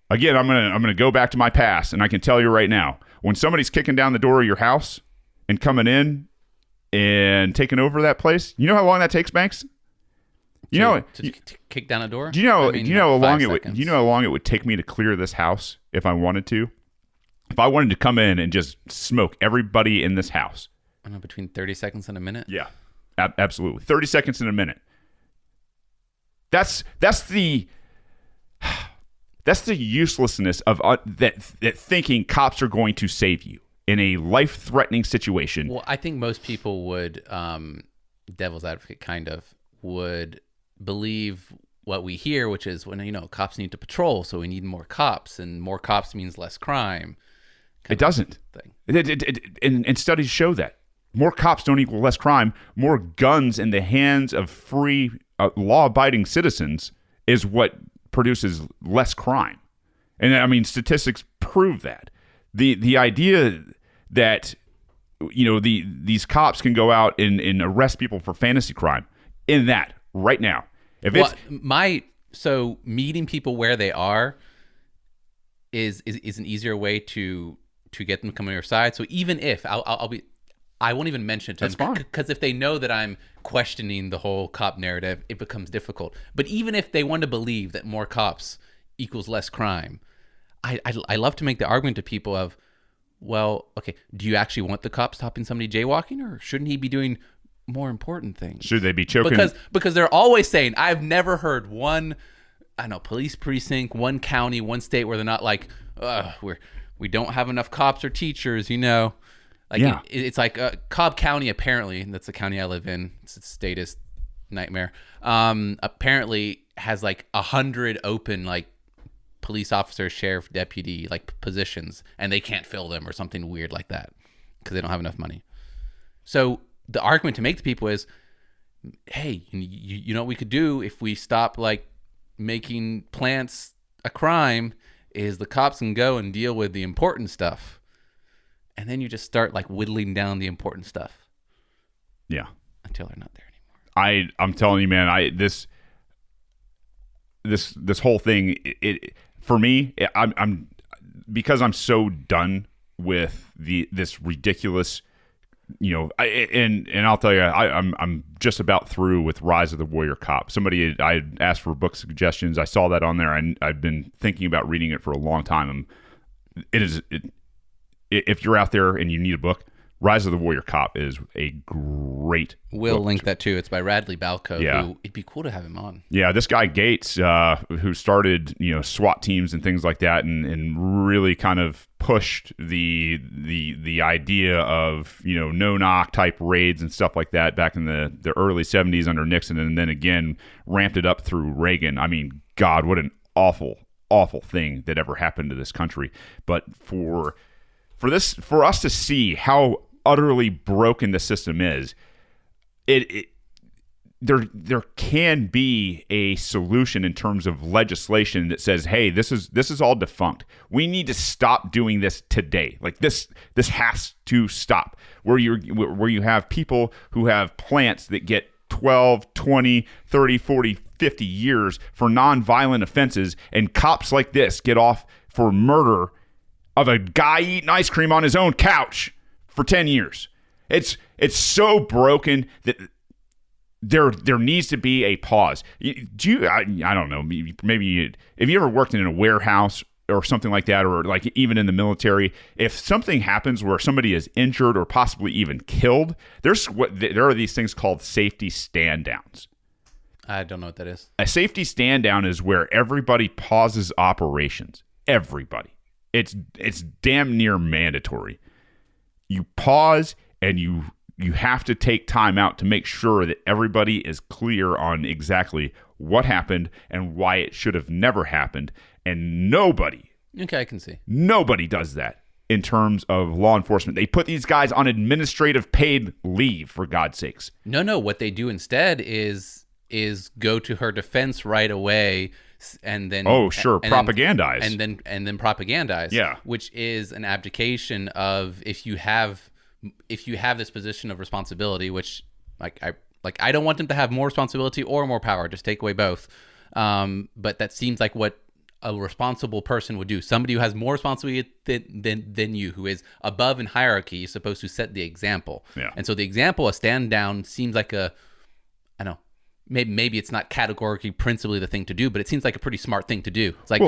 again, I'm gonna go back to my past, and I can tell you right now, when somebody's kicking down the door of your house and coming in and taking over that place, you know how long that takes, Banks? To kick down a door? Do you know how long it would take me to clear this house if I wanted to? If I wanted to come in and just smoke everybody in this house. I don't know, between 30 seconds and a minute? Yeah. Absolutely. 30 seconds and a minute. That's the uselessness of that thinking cops are going to save you in a life-threatening situation. Well, I think most people would, devil's advocate kind of, would believe what we hear, which is when cops need to patrol, so we need more cops, and more cops means less crime. It doesn't. And studies show that more cops don't equal less crime. More guns in the hands of free, law-abiding citizens is what produces less crime. And statistics prove that. The idea that these cops can go out and arrest people for fantasy crime in that right now. So meeting people where they are is an easier way to get them to come on your side. So even if I won't even mention it to them, because if they know that I'm questioning the whole cop narrative, it becomes difficult. But even if they want to believe that more cops equals less crime, I love to make the argument to people of, well, okay, do you actually want the cop stopping somebody jaywalking, or shouldn't he be doing more important things? Should they be choking? Because they're always saying, I've never heard one, police precinct, one county, one state where they're not like, we don't have enough cops or teachers, Like yeah. It's like Cobb County, apparently, and that's the county I live in. It's a statist nightmare. Apparently has like 100 open police officer, sheriff, deputy positions, and they can't fill them or something weird like that because they don't have enough money. So the argument to make to people is, hey, you know what we could do if we stop making plants a crime is the cops can go and deal with the important stuff. And then you just start whittling down the important stuff. Yeah. Until they're not there anymore. I'm telling you, man, this whole thing, for me, I'm because I'm so done with this ridiculous, and I'll tell you, I'm just about through with Rise of the Warrior Cop. I asked for book suggestions. I saw that on there, and I've been thinking about reading it for a long time. If you're out there and you need a book, Rise of the Warrior Cop is a great We'll book. link that too. It's by Radley Balco. Yeah. Who, it'd be cool to have him on. Yeah, this guy Gates, who started SWAT teams and things like that, and really kind of pushed the idea of no knock type raids and stuff like that back in the early 70s under Nixon, and then again ramped it up through Reagan. I mean, God, what an awful thing that ever happened to this country. But for us to see how utterly broken the system is, there can be a solution in terms of legislation that says, hey, this is all defunct. We need to stop doing this today. Like this has to stop. Where you have people who have plants that get 12, 20, 30, 40, 50 years for nonviolent offenses, and cops like this get off for murder of a guy eating ice cream on his own couch for 10 years. It's so broken that there needs to be a pause. I don't know, maybe if you ever worked in a warehouse or something like that, or like even in the military, if something happens where somebody is injured or possibly even killed, there are these things called safety stand downs. I don't know what that is. A safety stand down is where everybody pauses operations. Everybody. It's damn near mandatory. You pause and you have to take time out to make sure that everybody is clear on exactly what happened and why it should have never happened. And nobody does that in terms of law enforcement. They put these guys on administrative paid leave, for God's sakes. No. What they do instead is go to her defense right away, and then propagandize, and then propagandize. Yeah, which is an abdication of if you have this position of responsibility, which I don't want them to have more responsibility or more power. Just take away both. But that seems like what a responsible person would do. Somebody who has more responsibility than you, who is above in hierarchy, is supposed to set the example. Yeah. And so the example, a stand down, seems like I don't know, maybe it's not categorically principally the thing to do, but it seems like a pretty smart thing to do. It's like,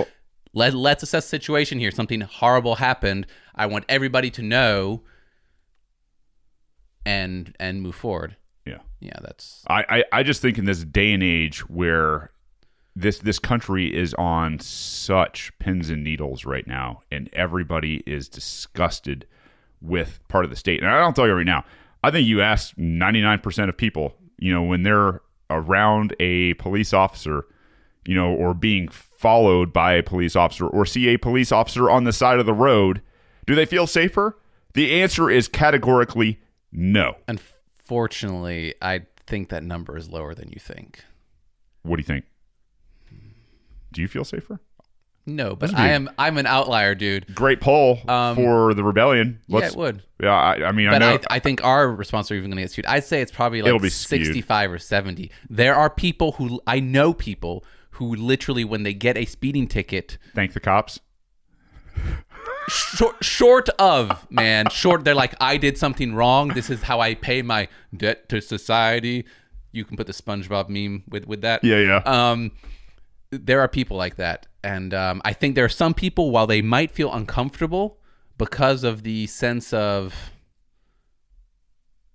let's assess the situation here. Something horrible happened. I want everybody to know and move forward. Yeah, that's... I just think in this day and age where this country is on such pins and needles right now, and everybody is disgusted with part of the state. And I'll tell you right now, I think you ask 99% of people, when they're around a police officer, or being followed by a police officer, or see a police officer on the side of the road, do they feel safer? The answer is categorically no. Unfortunately, I think that number is lower than you think. What do you think? Do you feel safer? No, but I'm an outlier, dude. Great poll for the rebellion. It would. Yeah, I mean, but I know. I think our response are even going to get skewed. I'd say it's probably like 65 or 70. There are people I know people who literally, when they get a speeding ticket, thank the cops. Short, they're like, I did something wrong. This is how I pay my debt to society. You can put the SpongeBob meme with that. Yeah. There are people like that. And I think there are some people, while they might feel uncomfortable because of the sense of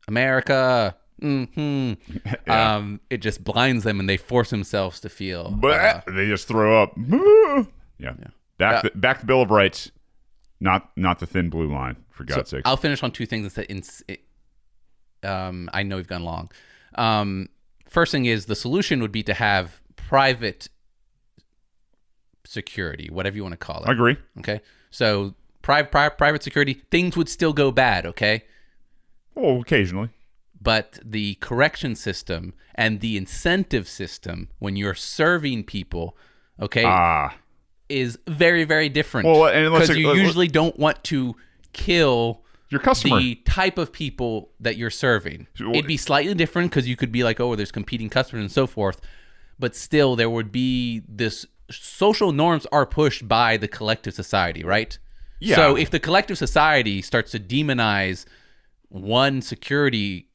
America, it just blinds them and they force themselves to feel. They just throw up. Yeah. Back the Bill of Rights, not the thin blue line, for God's sake. I'll finish on two things. I know we've gone long. First thing is, the solution would be to have private security, whatever you want to call it. I agree. Okay, so private security, things would still go bad. Okay, well, occasionally. But the correction system and the incentive system, when you're serving people, is very, very different. Well, because you usually don't want to kill your customer, the type of people that you're serving. It'd be slightly different because you could be like, oh, there's competing customers and so forth. But still, there would be this. Social norms are pushed by the collective society, right? Yeah. So if the collective society starts to demonize one security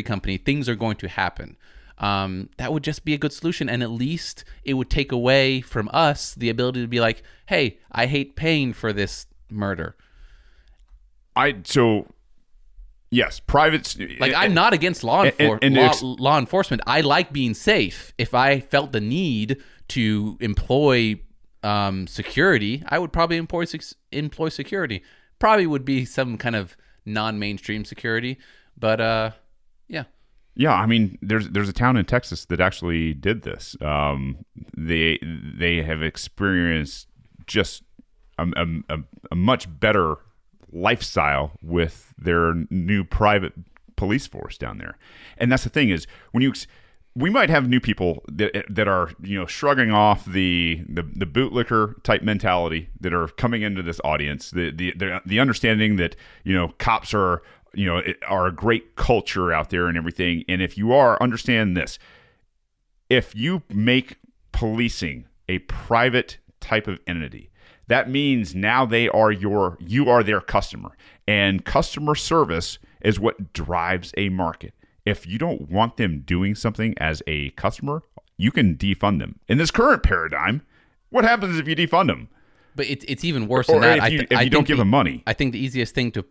company, things are going to happen. That would just be a good solution, and at least it would take away from us the ability to be like, hey, I hate paying for this murder. So Yes, private. Like, I'm not against law enforcement. I like being safe. If I felt the need to employ security, I would probably employ security. Probably would be some kind of non-mainstream security, but yeah. Yeah, I mean, there's a town in Texas that actually did this. They have experienced just a much better lifestyle with their new private police force down there. And that's the thing is, we might have new people that are, shrugging off the bootlicker type mentality that are coming into this audience. The understanding that, cops are a great culture out there and everything. And if you understand this, if you make policing a private type of entity, that means now you are their customer, and customer service is what drives a market. If you don't want them doing something as a customer, you can defund them. In this current paradigm, what happens if you defund them? But it's even worse than that. If you don't give them money. I think the easiest thing to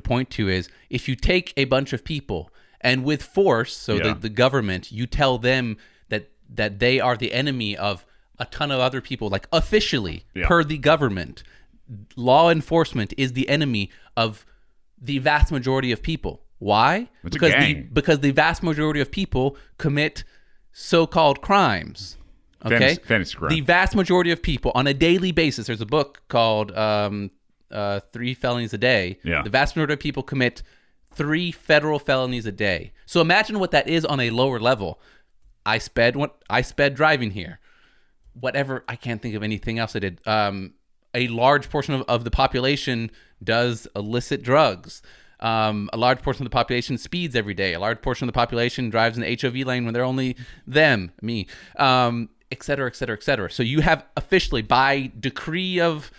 point to is if you take a bunch of people and with force, the government, you tell them that they are the enemy of a ton of other people, like officially per the government, law enforcement is the enemy of the vast majority of people. Why? Because the vast majority of people commit so-called crimes. Okay, fantasy crime. The vast majority of people on a daily basis. There's a book called 3 Felonies a Day. Yeah. The vast majority of people commit 3 federal felonies a day. So imagine what that is on a lower level. I sped driving here. Whatever, I can't think of anything else I did. A large portion of the population does illicit drugs. A large portion of the population speeds every day. A large portion of the population drives in the HOV lane when they're only me, et cetera, et cetera, et cetera. So you have officially, by decree of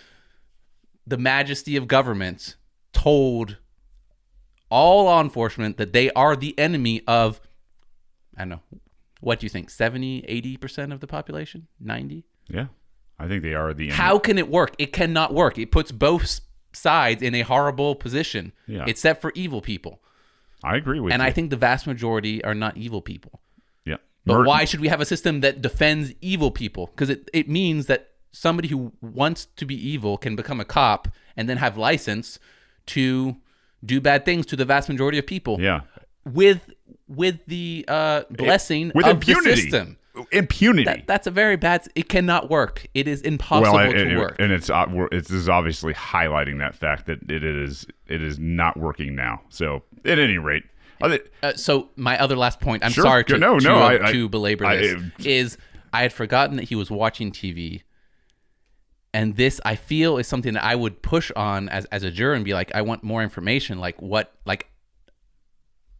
the majesty of government, told all law enforcement that they are the enemy of, I don't know, what do you think, 70, 80% of the population? 90? Yeah, I think they are the enemy. How can it work? It cannot work. It puts both sides in a horrible position, except for evil people. I agree with you. And I think the vast majority are not evil people. Yeah. But why should we have a system that defends evil people? Because it means that somebody who wants to be evil can become a cop and then have license to do bad things to the vast majority of people. Yeah. With the blessing with of impunity. the system. Impunity. That's a very bad. It cannot work. It is impossible to work. And this is obviously highlighting that fact that it is not working now. So at any rate, so my other last point. I'm sure, sorry to to belabor this. Is I had forgotten that he was watching TV, and this I feel is something that I would push on as a juror and be like, I want more information. Like what, like.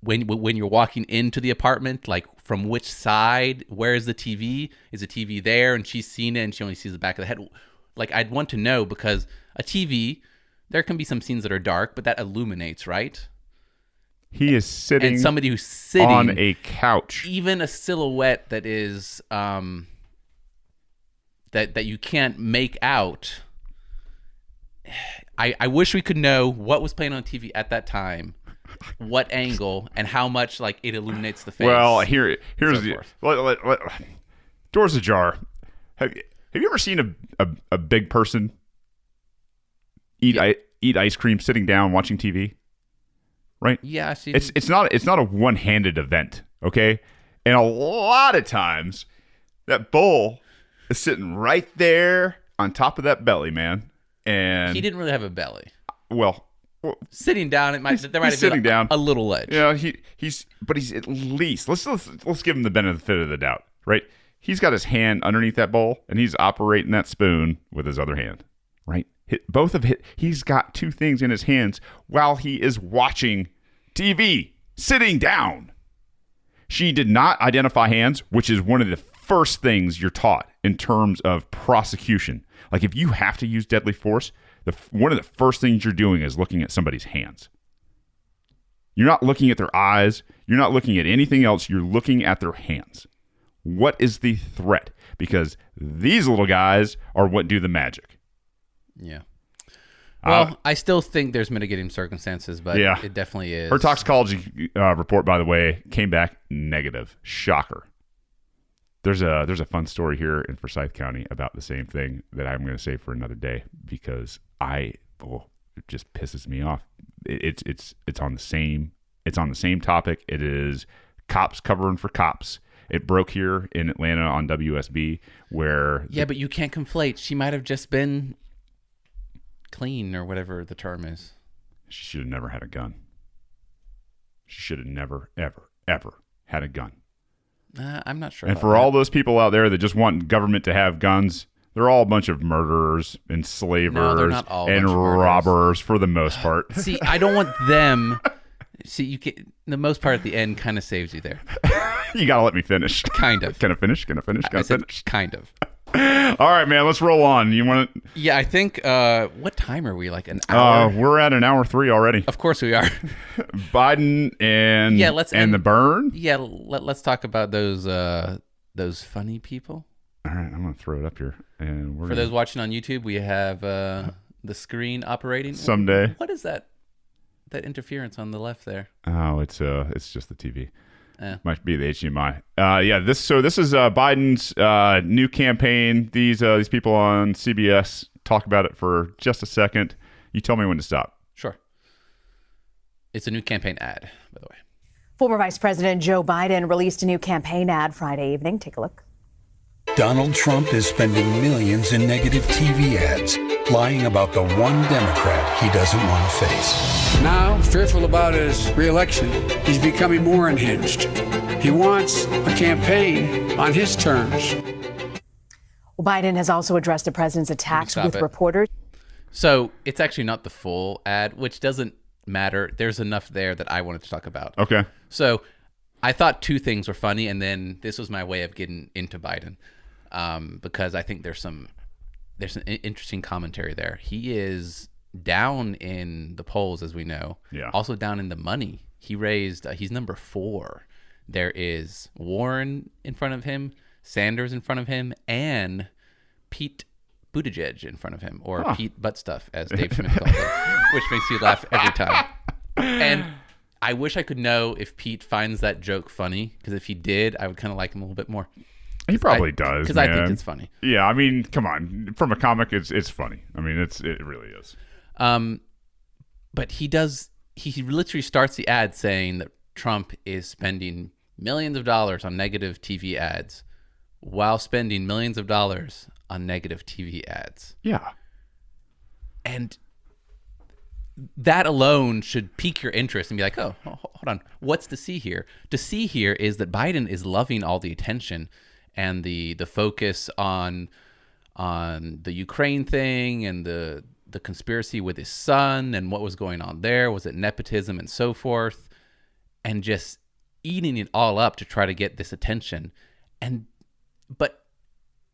When you're walking into the apartment, like from which side, where is the TV? Is the TV there? And she's seen it and she only sees the back of the head. Like, I'd want to know, because a TV, there can be some scenes that are dark, but that illuminates, right? He is sitting, and somebody who's sitting on a couch. Even a silhouette that is that you can't make out. I wish we could know what was playing on TV at that time. What angle and how much like it illuminates the face. Well, here's doors ajar. Have you ever seen a big person eat ice cream sitting down watching TV? Right? Yeah, I see. It's not a one-handed event, okay? And a lot of times that bowl is sitting right there on top of that belly, man. And he didn't really have a belly. Well, sitting down, there might have been a little ledge. Yeah, he's at least let's give him the benefit of the doubt, right? He's got his hand underneath that bowl and he's operating that spoon with his other hand, right? He's got 2 things in his hands while he is watching TV, sitting down. She did not identify hands, which is one of the first things you're taught in terms of prosecution. Like, if you have to use deadly force, one of the first things you're doing is looking at somebody's hands. You're not looking at their eyes. You're not looking at anything else. You're looking at their hands. What is the threat? Because these little guys are what do the magic. Yeah. Well, I still think there's mitigating circumstances, but Yeah. it definitely is. Her toxicology report, by the way, came back negative. Shocker. There's a fun story here in Forsyth County about the same thing that I'm going to say for another day because it just pisses me off. It's on the same topic. It is cops covering for cops. It broke here in Atlanta on WSB where but you can't conflate. She might have just been clean or whatever the term is. she should have never had a gun. She should have never, ever, ever had a gun. I'm not sure. And for all those people out there that just want government to have guns, they're all a bunch of murderers, enslavers, No, they're not all a and bunch of murderers. robbers for the most part. See, I don't want them. See, you can, the most part at the end kind of saves you there. You got to let me finish. Kind of. Can I finish? Can I finish? Can I said finish? kind of. All right, man, let's roll on. You want to? Yeah, I think, what time are we? Like an hour? We're at an hour 3 already. Of course we are. Biden and let's and end- the burn. Yeah, let's talk about those funny people. All right, I'm gonna throw it up here, and we're For gonna, those watching on YouTube, we have the screen operating. someday. What is that interference on the left there? Oh, it's just the TV. Yeah. Might be the HDMI. This is Biden's new campaign. These people on CBS talk about it for just a second. You tell me when to stop. Sure. It's a new campaign ad, by the way. Former Vice President Joe Biden released a new campaign ad Friday evening. Take a look. Donald Trump is spending millions in negative TV ads, lying about the one Democrat he doesn't want to face. Now, fearful about his reelection, he's becoming more unhinged. He wants a campaign on his terms. Well, Biden has also addressed the president's attacks Stop with it. reporters. So it's actually not the full ad, which doesn't matter. There's enough there that I wanted to talk about. Okay. So I thought two things were funny, and then this was my way of getting into Biden, because I think there's some interesting commentary there. He is down in the polls, as we know. Yeah. Also down in the money. He raised. He's number 4. There is Warren in front of him, Sanders in front of him, and Pete Buttigieg in front of him, or Pete Buttstuff, as Dave Smith calls it, which makes you laugh every time. And I wish I could know if Pete finds that joke funny, because if he did, I would kind of like him a little bit more. He probably does, because I man. think it's funny. Yeah, I mean, come on. From a comic, it's funny. I mean, it really is. But he does. He literally starts the ad saying that Trump is spending millions of dollars on negative TV ads, while spending millions of dollars on negative TV ads. Yeah. And that alone should pique your interest and be like, oh, hold on, what's to see here? To see here is that Biden is loving all the attention and the focus on the Ukraine thing and the conspiracy with his son and what was going on there. Was it nepotism and so forth? And just eating it all up to try to get this attention. But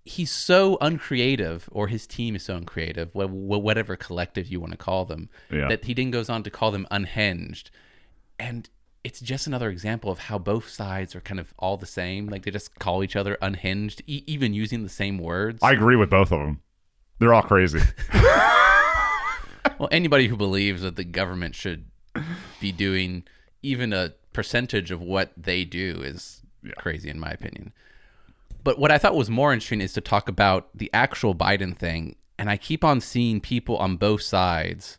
he's so uncreative, or his team is so uncreative, whatever collective you want to call them, that he then goes on to call them unhinged. And it's just another example of how both sides are kind of all the same. Like, they just call each other unhinged, even using the same words. I agree with both of them. They're all crazy. Well, anybody who believes that the government should be doing even a percentage of what they do is crazy, in my opinion. But what I thought was more interesting is to talk about the actual Biden thing. And I keep on seeing people on both sides.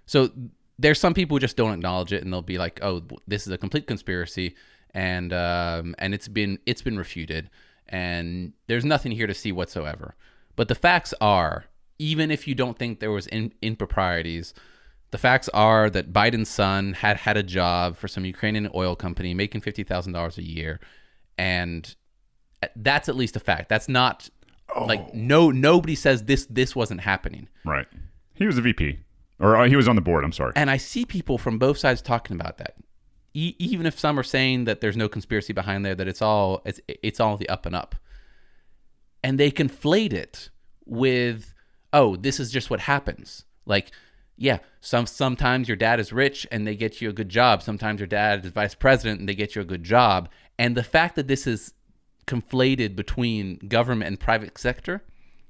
So there's some people who just don't acknowledge it, and they'll be like, "Oh, this is a complete conspiracy, and it's been refuted, and there's nothing here to see whatsoever." But the facts are, even if you don't think there was improprieties, the facts are that Biden's son had a job for some Ukrainian oil company, making $50,000 a year, and that's at least a fact. That's not like nobody says this wasn't happening. Right. He was a VP, or he was on the board. I'm sorry. And I see people from both sides talking about that. Even if some are saying that there's no conspiracy behind there, that it's all the up and up, and they conflate it with, oh, this is just what happens. Like, yeah, sometimes your dad is rich and they get you a good job. Sometimes your dad is vice president and they get you a good job. And the fact that this is conflated between government and private sector,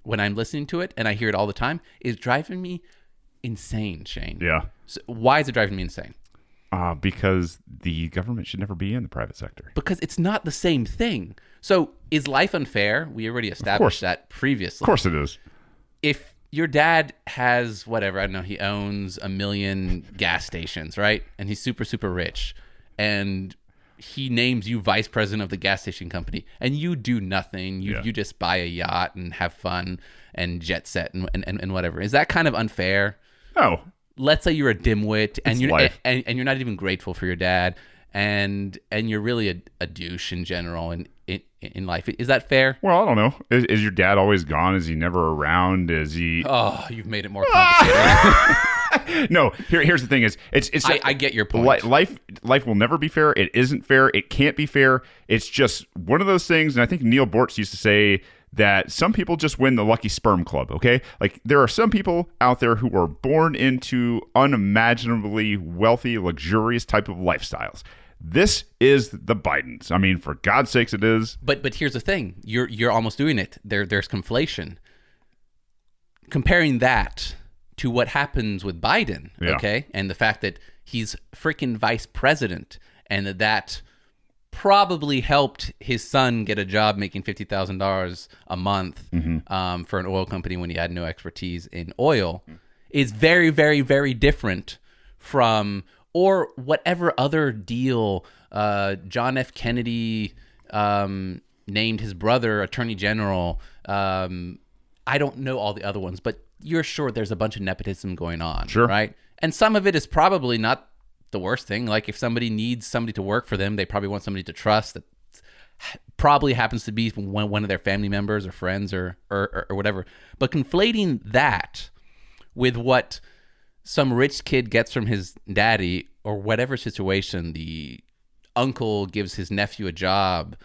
when I'm listening to it, and I hear it all the time, is driving me insane, Shane. Yeah. So why is it driving me insane? Because the government should never be in the private sector. Because it's not the same thing. So is life unfair? We already established that previously. Of course it is. If your dad has whatever, I don't know, he owns 1 million gas stations, right? And he's super, super rich. And he names you vice president of the gas station company. And you do nothing. You just buy a yacht and have fun and jet set and whatever. Is that kind of unfair? No. Let's say you're a dimwit and It's you're not even grateful for your dad, and you're really a douche in general in life. Is that fair? Well, I don't know. Is your dad always gone? Is he never around? Is he? Oh, you've made it more complicated. No. Here's the thing: I get your point. Life will never be fair. It isn't fair. It can't be fair. It's just one of those things. And I think Neil Bortz used to say that some people just win the lucky sperm club, okay? Like, there are some people out there who are born into unimaginably wealthy, luxurious type of lifestyles. This is the Bidens. I mean, for God's sakes, it is. But here's the thing. You're almost doing it. There's conflation. Comparing that to what happens with Biden, okay? And the fact that he's freaking vice president and that probably helped his son get a job making $50,000 a month for an oil company when he had no expertise in oil is very, very, very different from, or whatever other deal John F. Kennedy named his brother attorney general. I don't know all the other ones, but you're sure there's a bunch of nepotism going on, right? And some of it is probably not the worst thing. Like, if somebody needs somebody to work for them, they probably want somebody to trust that probably happens to be one of their family members or friends or whatever. But conflating that with what some rich kid gets from his daddy or whatever situation, the uncle gives his nephew a job,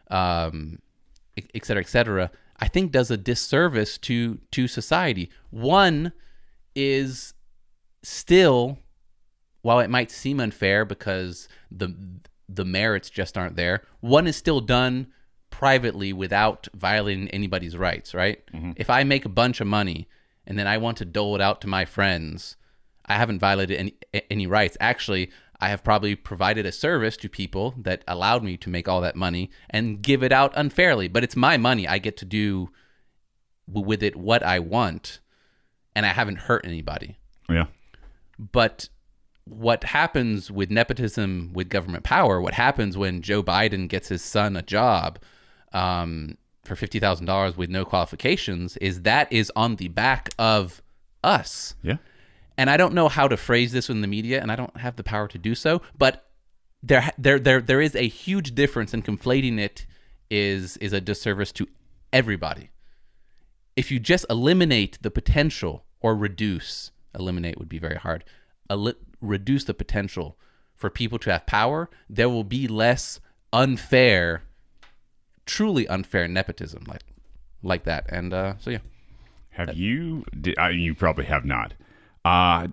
et cetera, I think does a disservice to society. One is still, while it might seem unfair because the merits just aren't there, one is still done privately without violating anybody's rights, right? If I make a bunch of money and then I want to dole it out to my friends, I haven't violated any rights. Actually, I have probably provided a service to people that allowed me to make all that money and give it out unfairly. But it's my money. I get to do with it what I want, and I haven't hurt anybody. Yeah. But what happens with nepotism, with government power, what happens when Joe Biden gets his son a job for $50,000 with no qualifications is on the back of us. Yeah. And I don't know how to phrase this in the media, and I don't have the power to do so, but there is a huge difference, and conflating it is a disservice to everybody. If you just eliminate the potential, or eliminate would be very hard, reduce the potential for people to have power, there will be less unfair, truly unfair nepotism like that. And so yeah. Have you? You probably have not. I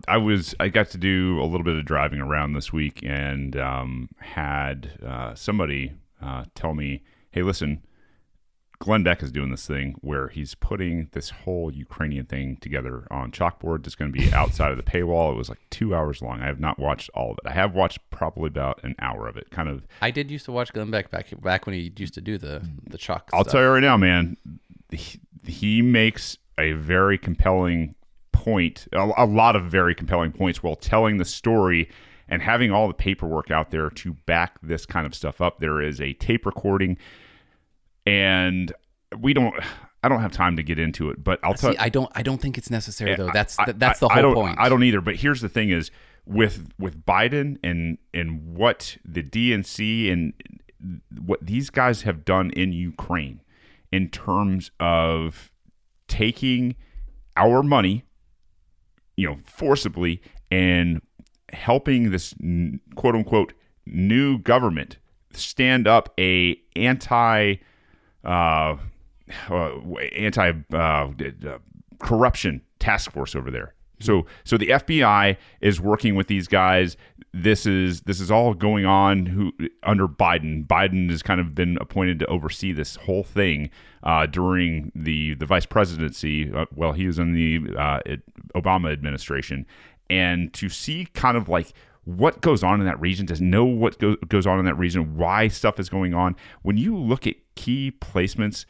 got to do a little bit of driving around this week and had somebody tell me, "Hey, listen, Glenn Beck is doing this thing where he's putting this whole Ukrainian thing together on chalkboard. It's going to be outside of the paywall." It was like 2 hours long. I have not watched all of it. I have watched probably about an hour of it. Kind of. I did used to watch Glenn Beck back when he used to do the chalk I'll stuff. tell you right now, man. He makes a very compelling point, a lot of very compelling points while telling the story and having all the paperwork out there to back this kind of stuff up. There is a tape recording, and I don't have time to get into it, but I'll tell you. I don't think it's necessary though. That's the whole point. I don't either, but here's the thing is with Biden and what the DNC and what these guys have done in Ukraine in terms of taking our money, forcibly, and helping this quote unquote new government stand up a anti-corruption task force over there. So the FBI is working with these guys. This is all going on under Biden. Biden has kind of been appointed to oversee this whole thing during the vice presidency. He was in the Obama administration, and to see kind of like what goes on in that region, to know what goes on in that region, why stuff is going on. When you look at key placements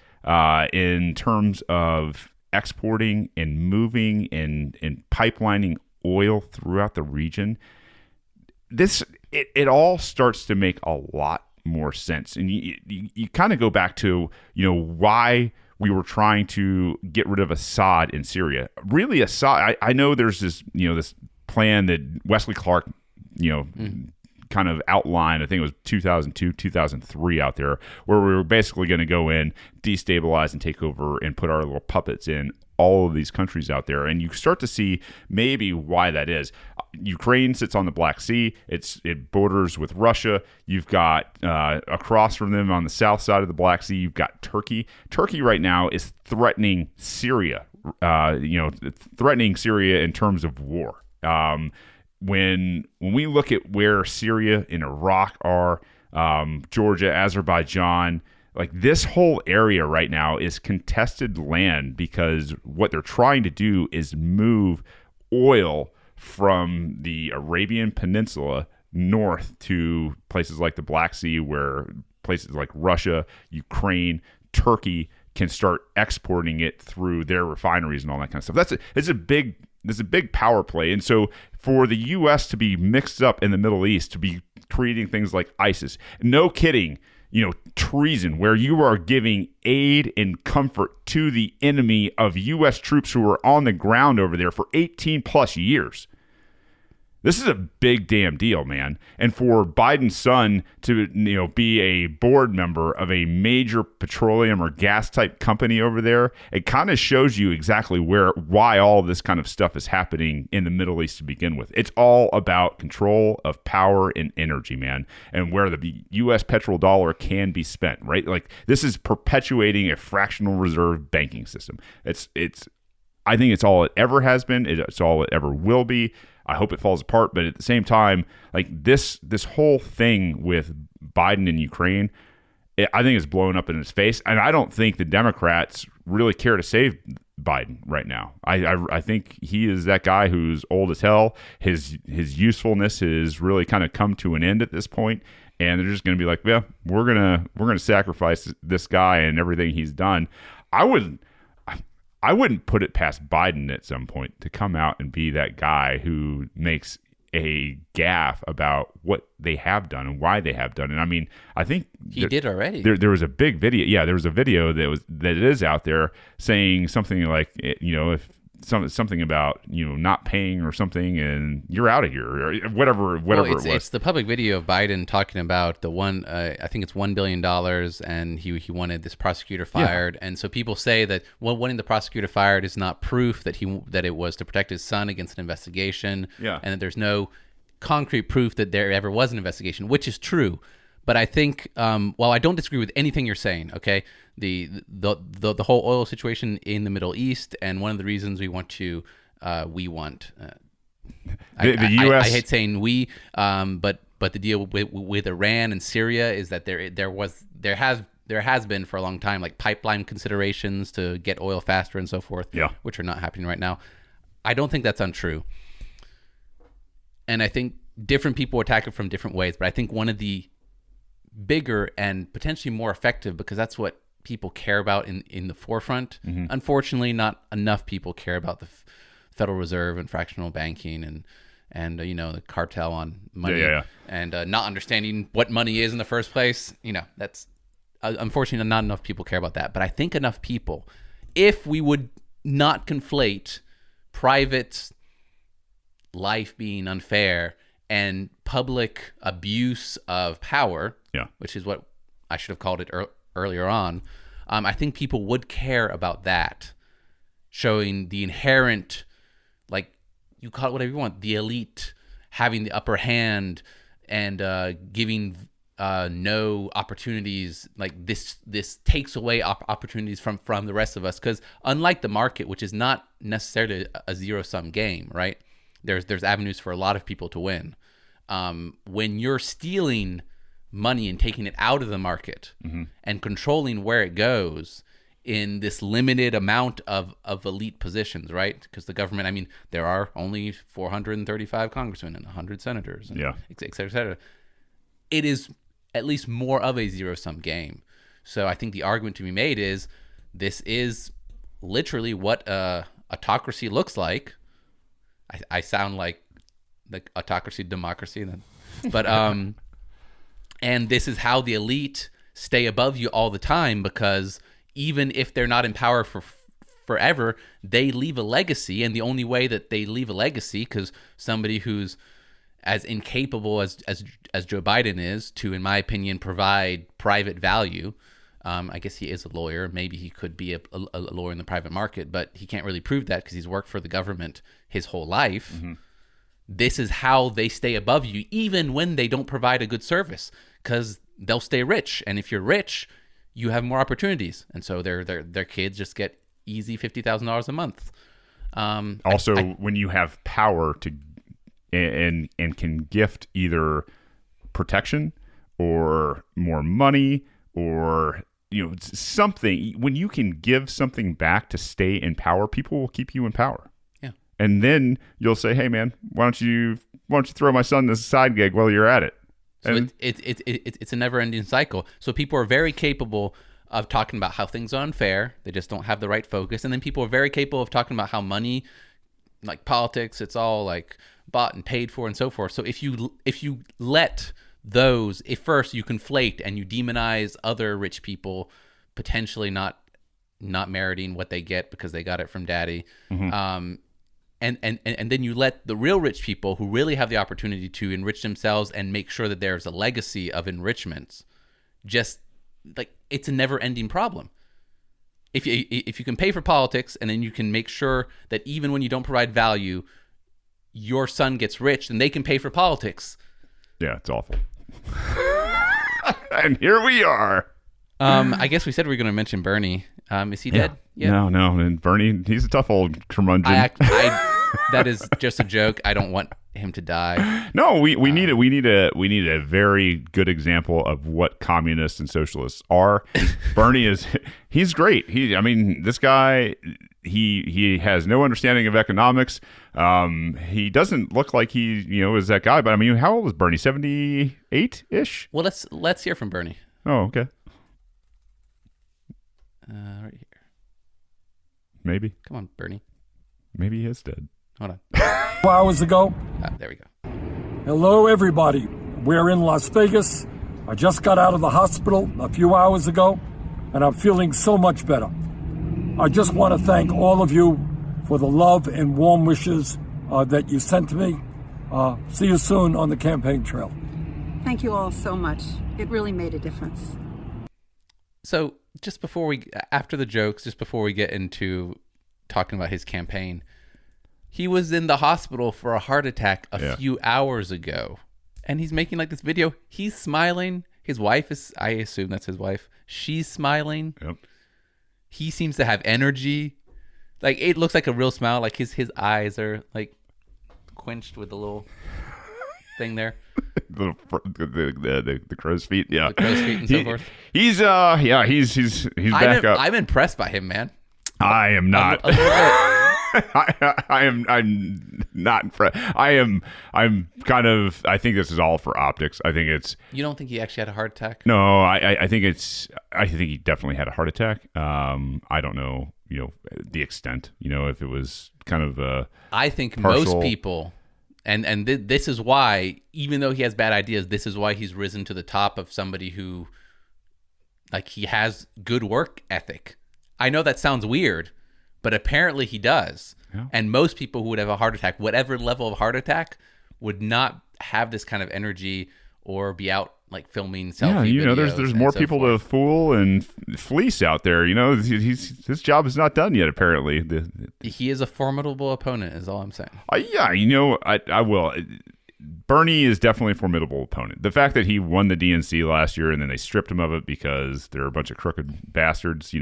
in terms of exporting and moving and pipelining oil throughout the region, it all starts to make a lot more sense. And you kind of go back to, why we were trying to get rid of Assad in Syria. Really, Assad, I know there's this, this plan that Wesley Clark, kind of outlined. I think it was 2002, 2003 out there, where we were basically going to go in, destabilize, and take over and put our little puppets in all of these countries out there. And you start to see maybe why that is. Ukraine sits on the Black Sea. It borders with Russia. You've got across from them on the south side of the Black Sea, you've got Turkey. Turkey right now is threatening Syria. Threatening Syria in terms of war. When we look at where Syria and Iraq are, Georgia, Azerbaijan, like this whole area right now is contested land, because what they're trying to do is move oil from the Arabian Peninsula north to places like the Black Sea, where places like Russia, Ukraine, Turkey can start exporting it through their refineries and all that kind of stuff. It's a big power play. And so for the U.S. to be mixed up in the Middle East, to be creating things like ISIS, no kidding, treason, where you are giving aid and comfort to the enemy of U.S. troops who are on the ground over there for 18 plus years. This is a big damn deal, man. And for Biden's son to, be a board member of a major petroleum or gas type company over there, it kind of shows you exactly why all this kind of stuff is happening in the Middle East to begin with. It's all about control of power and energy, man, and where the U.S. petrodollar can be spent, right? Like, this is perpetuating a fractional reserve banking system. I think it's all it ever has been. It's all it ever will be. I hope it falls apart, but at the same time, like this whole thing with Biden and Ukraine, I think is blowing up in his face, and I don't think the Democrats really care to save Biden right now. I think he is that guy who's old as hell. His usefulness has really kind of come to an end at this point, and they're just going to be like, yeah, we're gonna sacrifice this guy and everything he's done. I wouldn't put it past Biden at some point to come out and be that guy who makes a gaffe about what they have done and why they have done. And I mean, I think he did already. There was a big video. Yeah, there was a video that is out there saying something like, if something about not paying or something, and you're out of here, or whatever it was. It's the public video of Biden talking about the one. I think it's $1 billion, and he wanted this prosecutor fired. Yeah. And so people say that wanting the prosecutor fired is not proof that it was to protect his son against an investigation. Yeah. And that there's no concrete proof that there ever was an investigation, which is true. But I think, while I don't disagree with anything you're saying, okay, the whole oil situation in the Middle East, and one of the reasons we want to, the U.S. I hate saying we, but the deal with Iran and Syria is that there has been for a long time, like, pipeline considerations to get oil faster and so forth, which are not happening right now. I don't think that's untrue, and I think different people attack it from different ways. But I think one of the bigger and potentially more effective, because that's what people care about in the forefront. Mm-hmm. Unfortunately, not enough people care about the Federal Reserve and fractional banking and the cartel on money and not understanding what money is in the first place. That's unfortunately not enough people care about that. But I think enough people, if we would not conflate private life being unfair and public abuse of power, which is what I should have called it earlier on, I think people would care about that, showing the inherent, like, you call it whatever you want, the elite having the upper hand and giving no opportunities. Like, this takes away opportunities from the rest of us, because unlike the market, which is not necessarily a zero-sum game, right? There's avenues for a lot of people to win. When you're stealing money and taking it out of the market and controlling where it goes, in this limited amount of elite positions, right? Because the government, I mean, there are only 435 congressmen and 100 senators, and et cetera, et cetera. It is at least more of a zero-sum game. So I think the argument to be made is this is literally what autocracy looks like. I sound like the autocracy, democracy, but and this is how the elite stay above you all the time, because even if they're not in power for forever, they leave a legacy. And the only way that they leave a legacy, because somebody who's as incapable as Joe Biden is to, in my opinion, provide private value. I guess he is a lawyer. Maybe he could be a lawyer in the private market, but he can't really prove that because he's worked for the government his whole life. Mm-hmm. This is how they stay above you, even when they don't provide a good service, because they'll stay rich. And if you're rich, you have more opportunities. And so their kids just get easy $50,000 a month. Also, when you have power to and can gift either protection or more money or something, when you can give something back to stay in power, people will keep you in power. Yeah. And then you'll say, hey man, why don't you throw my son this side gig while you're at it? So it's a never-ending cycle. So people are very capable of talking about how things are unfair. They just don't have the right focus. And then people are very capable of talking about how money, like politics, it's all like bought and paid for and so forth. So if you let those, if first you conflate and you demonize other rich people potentially not meriting what they get because they got it from daddy, mm-hmm. And then you let the real rich people who really have the opportunity to enrich themselves and make sure that there's a legacy of enrichments, just like, it's a never-ending problem. If you can pay for politics and then you can make sure that even when you don't provide value, your son gets rich, then they can pay for politics. Yeah, it's awful. And here we are. I guess we said we were going to mention Bernie. Is he dead? Yeah. No. And Bernie, he's a tough old curmudgeon. That is just a joke. I don't want him to die. No, we need a very good example of what communists and socialists are. Bernie he's great. This guy, he has no understanding of economics. He doesn't look like he is that guy. But how old is Bernie? 78-ish? Well, let's hear from Bernie. Oh, okay. Right here. Maybe. Come on, Bernie. Maybe he is dead. Hold on. 2 hours ago. There we go. Hello, everybody. We're in Las Vegas. I just got out of the hospital a few hours ago, and I'm feeling so much better. I just want to thank all of you for the love and warm wishes that you sent to me. See you soon on the campaign trail. Thank you all so much. It really made a difference. So after the jokes, just before we get into talking about his campaign, he was in the hospital for a heart attack a few hours ago, and he's making like this video. He's smiling. His wife is, I assume that's his wife. She's smiling. Yep. He seems to have energy. Like, it looks like a real smile. Like his eyes are like quenched with the little thing there. the crow's feet. Yeah. The crow's feet and so forth. He's back up. I'm impressed by him, man. I am not. A little bit. I'm not impressed. I'm kind of, I think this is all for optics. I think it's. You don't think he actually had a heart attack? No, I think he definitely had a heart attack. I don't know, the extent, if it was kind of a I think partial. Most people, and this is why, even though he has bad ideas, this is why he's risen to the top of somebody who, like, he has good work ethic. I know that sounds weird, but apparently he does. Yeah. And most people who would have a heart attack, whatever level of heart attack, would not have this kind of energy or be out like filming selfie videos. There's more people to fool and fleece out there. His job is not done yet. Apparently, he is a formidable opponent. Is all I'm saying. I will. Bernie is definitely a formidable opponent. The fact that he won the DNC last year and then they stripped him of it because they're a bunch of crooked bastards.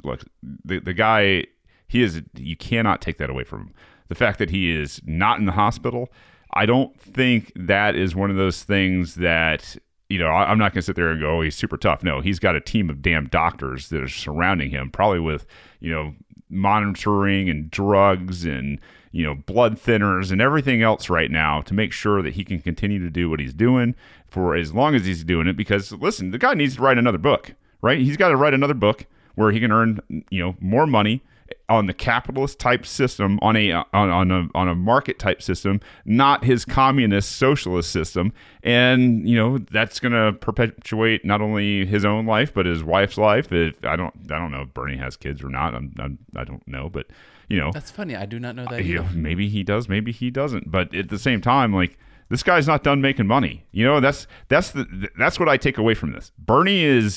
Look, the guy, you cannot take that away from him. The fact that he is not in the hospital, I don't think that is one of those things that I'm not going to sit there and go, oh, he's super tough. No, he's got a team of damn doctors that are surrounding him, probably with, monitoring and drugs and, blood thinners and everything else right now to make sure that he can continue to do what he's doing for as long as he's doing it. Because, listen, the guy needs to write another book, right? He's got to write another book where he can earn, more money on the capitalist type system, on a market type system, not his communist socialist system. And that's going to perpetuate not only his own life but his wife's life. I don't know if Bernie has kids or not. I don't know, but that's funny. I do not know that either. Maybe he does, maybe he doesn't. But at the same time, like, this guy's not done making money. That's what I take away from this. Bernie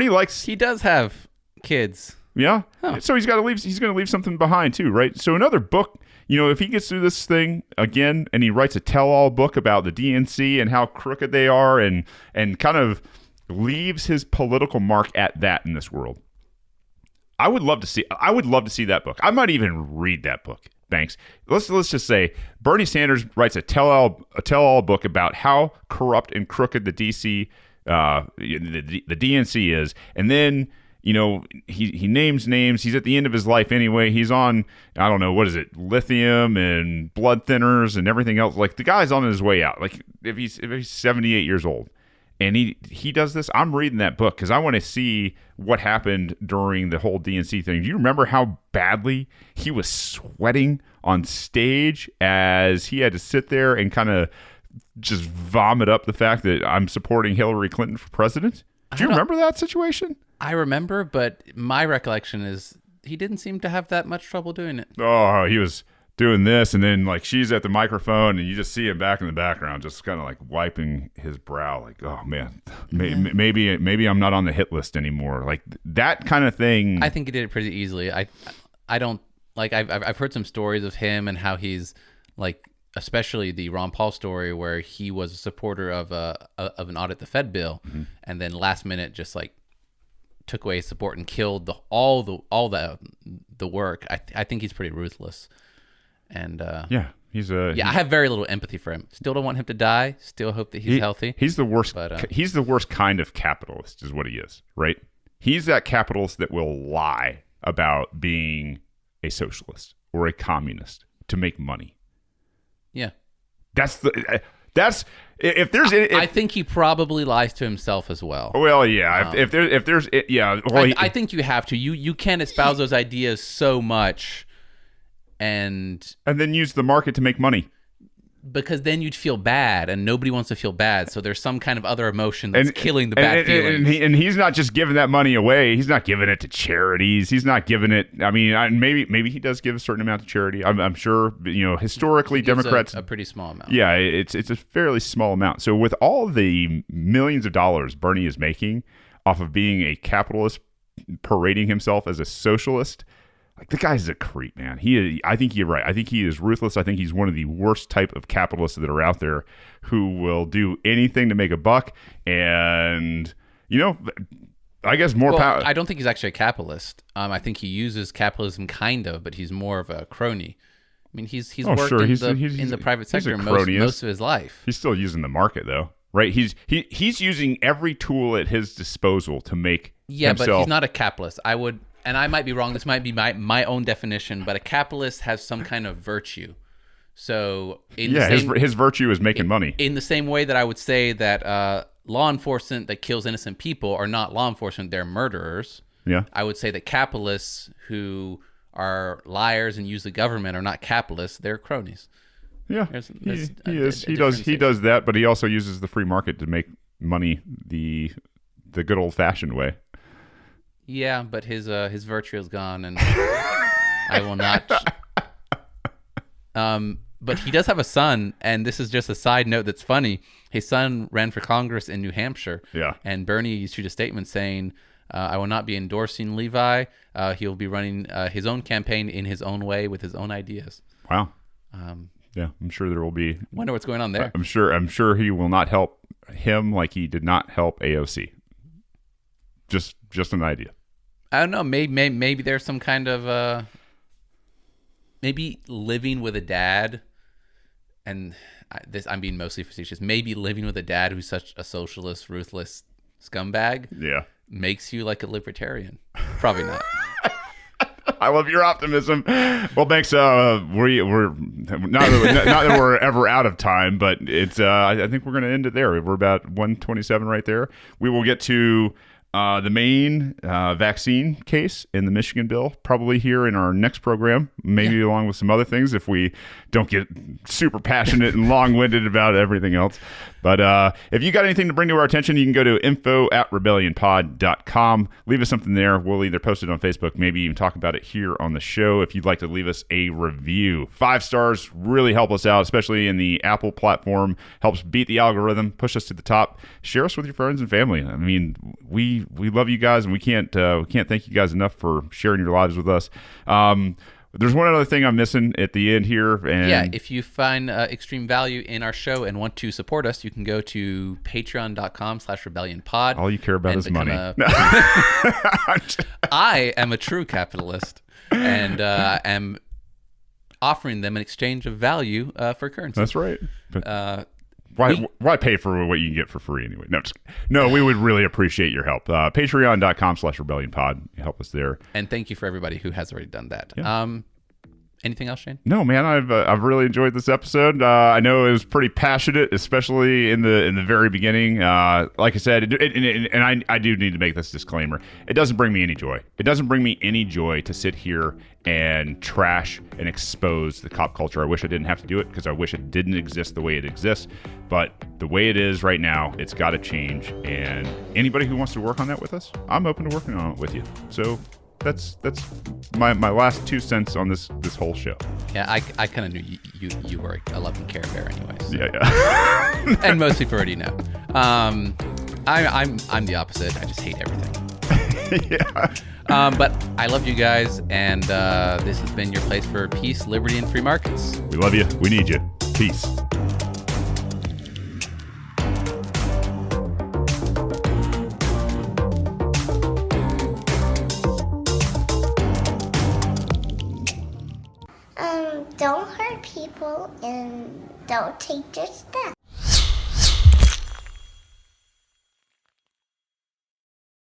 likes. He does have kids. Yeah. Huh. So he's going to leave something behind too, right? So another book, if he gets through this thing again and he writes a tell-all book about the DNC and how crooked they are and kind of leaves his political mark at that in this world. I would love to see that book. I might even read that book, Banks. Let's just say Bernie Sanders writes a tell-all book about how corrupt and crooked the DC the DNC is, and then he names names. He's at the end of his life anyway. He's on, I don't know, what is it, lithium and blood thinners and everything else. Like, the guy's on his way out. Like, if he's 78 years old and he does this, I'm reading that book because I want to see what happened during the whole DNC thing. Do you remember how badly he was sweating on stage as he had to sit there and kind of just vomit up the fact that I'm supporting Hillary Clinton for president? Do you remember that situation? I remember, but my recollection is he didn't seem to have that much trouble doing it. Oh, he was doing this, and then like she's at the microphone, and you just see him back in the background, just kind of like wiping his brow, like, oh man, maybe I'm not on the hit list anymore, like that kind of thing. I think he did it pretty easily. I don't like. I've heard some stories of him and how he's like, especially the Ron Paul story where he was a supporter of an audit the Fed bill, and then last minute just like took away his support and killed all the work. I think he's pretty ruthless, and I have very little empathy for him. Still don't want him to die. Still hope that he's healthy. He's the worst. But, he's the worst kind of capitalist, is what he is. Right? He's that capitalist that will lie about being a socialist or a communist to make money. Yeah, I think he probably lies to himself as well. Well, yeah. If there's yeah. Well, I think you have to. You can't espouse those ideas so much, and then use the market to make money. Because then you'd feel bad, and nobody wants to feel bad. So there's some kind of other emotion that's killing the bad feelings. And he's not just giving that money away. He's not giving it to charities. He's not giving it. I mean, maybe he does give a certain amount to charity. I'm sure. Historically, Democrats a pretty small amount. Yeah, it's a fairly small amount. So with all the millions of dollars Bernie is making off of being a capitalist, parading himself as a socialist. Like, the guy's a creep, man. I think you're right. I think he is ruthless. I think he's one of the worst type of capitalists that are out there who will do anything to make a buck. And, I guess more power. I don't think he's actually a capitalist. I think he uses capitalism kind of, but he's more of a crony. I mean, he's worked in the private sector most of his life. He's still using the market, though, right? He's using every tool at his disposal to make himself. But he's not a capitalist. And I might be wrong. This might be my own definition, but a capitalist has some kind of virtue. So his virtue is making money. In the same way that I would say that law enforcement that kills innocent people are not law enforcement; they're murderers. Yeah, I would say that capitalists who are liars and use the government are not capitalists; they're cronies. Yeah, he does that, but he also uses the free market to make money the good old fashioned way. Yeah, but his virtue is gone, and I will not. But he does have a son, and this is just a side note that's funny. His son ran for Congress in New Hampshire. Yeah. And Bernie issued a statement saying, I will not be endorsing Levi. He'll be running his own campaign in his own way with his own ideas. Wow. Yeah, I'm sure there will be. Wonder what's going on there. I'm sure he will not help him like he did not help AOC. Just an idea. I don't know. Maybe there's some kind of maybe living with a dad and I'm being mostly facetious, maybe living with a dad who's such a socialist, ruthless scumbag makes you like a libertarian. Probably not. I love your optimism. Well, thanks. We're not that we're ever out of time, but it's. I think we're going to end it there. We're about 1:27 right there. We will get to the main vaccine case in the Michigan bill probably here in our next program, maybe along with some other things if we don't get super passionate and long-winded about everything else. But if you got anything to bring to our attention, you can go to info@rebellionpod.com. Leave us something there. We'll either post it on Facebook, maybe even talk about it here on the show. If you'd like to leave us a review, 5 stars really help us out, especially in the Apple platform. Helps beat the algorithm, push us to the top. Share us with your friends and family. I mean, we love you guys, and we can't thank you guys enough for sharing your lives with us. There's one other thing I'm missing at the end here. And if you find extreme value in our show and want to support us, you can go to patreon.com/rebellionpod. All you care about is money. I am a true capitalist and am offering them an exchange of value for currency. That's right. But, why pay for what you can get for free anyway? No, we would really appreciate your help. Patreon.com/rebellionpod. Help us there. And thank you for everybody who has already done that. Yeah. Anything else, Shane? No, man, I've really enjoyed this episode. I know it was pretty passionate, especially in the very beginning. Like I said, and I do need to make this disclaimer. It doesn't bring me any joy. It doesn't bring me any joy to sit here and trash and expose the cop culture. I wish I didn't have to do it because I wish it didn't exist the way it exists. But the way it is right now, it's got to change. And anybody who wants to work on that with us, I'm open to working on it with you. So that's my last 2 cents on this whole show. Yeah, I kind of knew you were a loving Care Bear anyways. Yeah. And most people already know. I'm the opposite. I just hate everything. Yeah. But I love you guys, and this has been your place for peace, liberty, and free markets. We love you. We need you. Peace. Don't hurt people and don't take their stuff.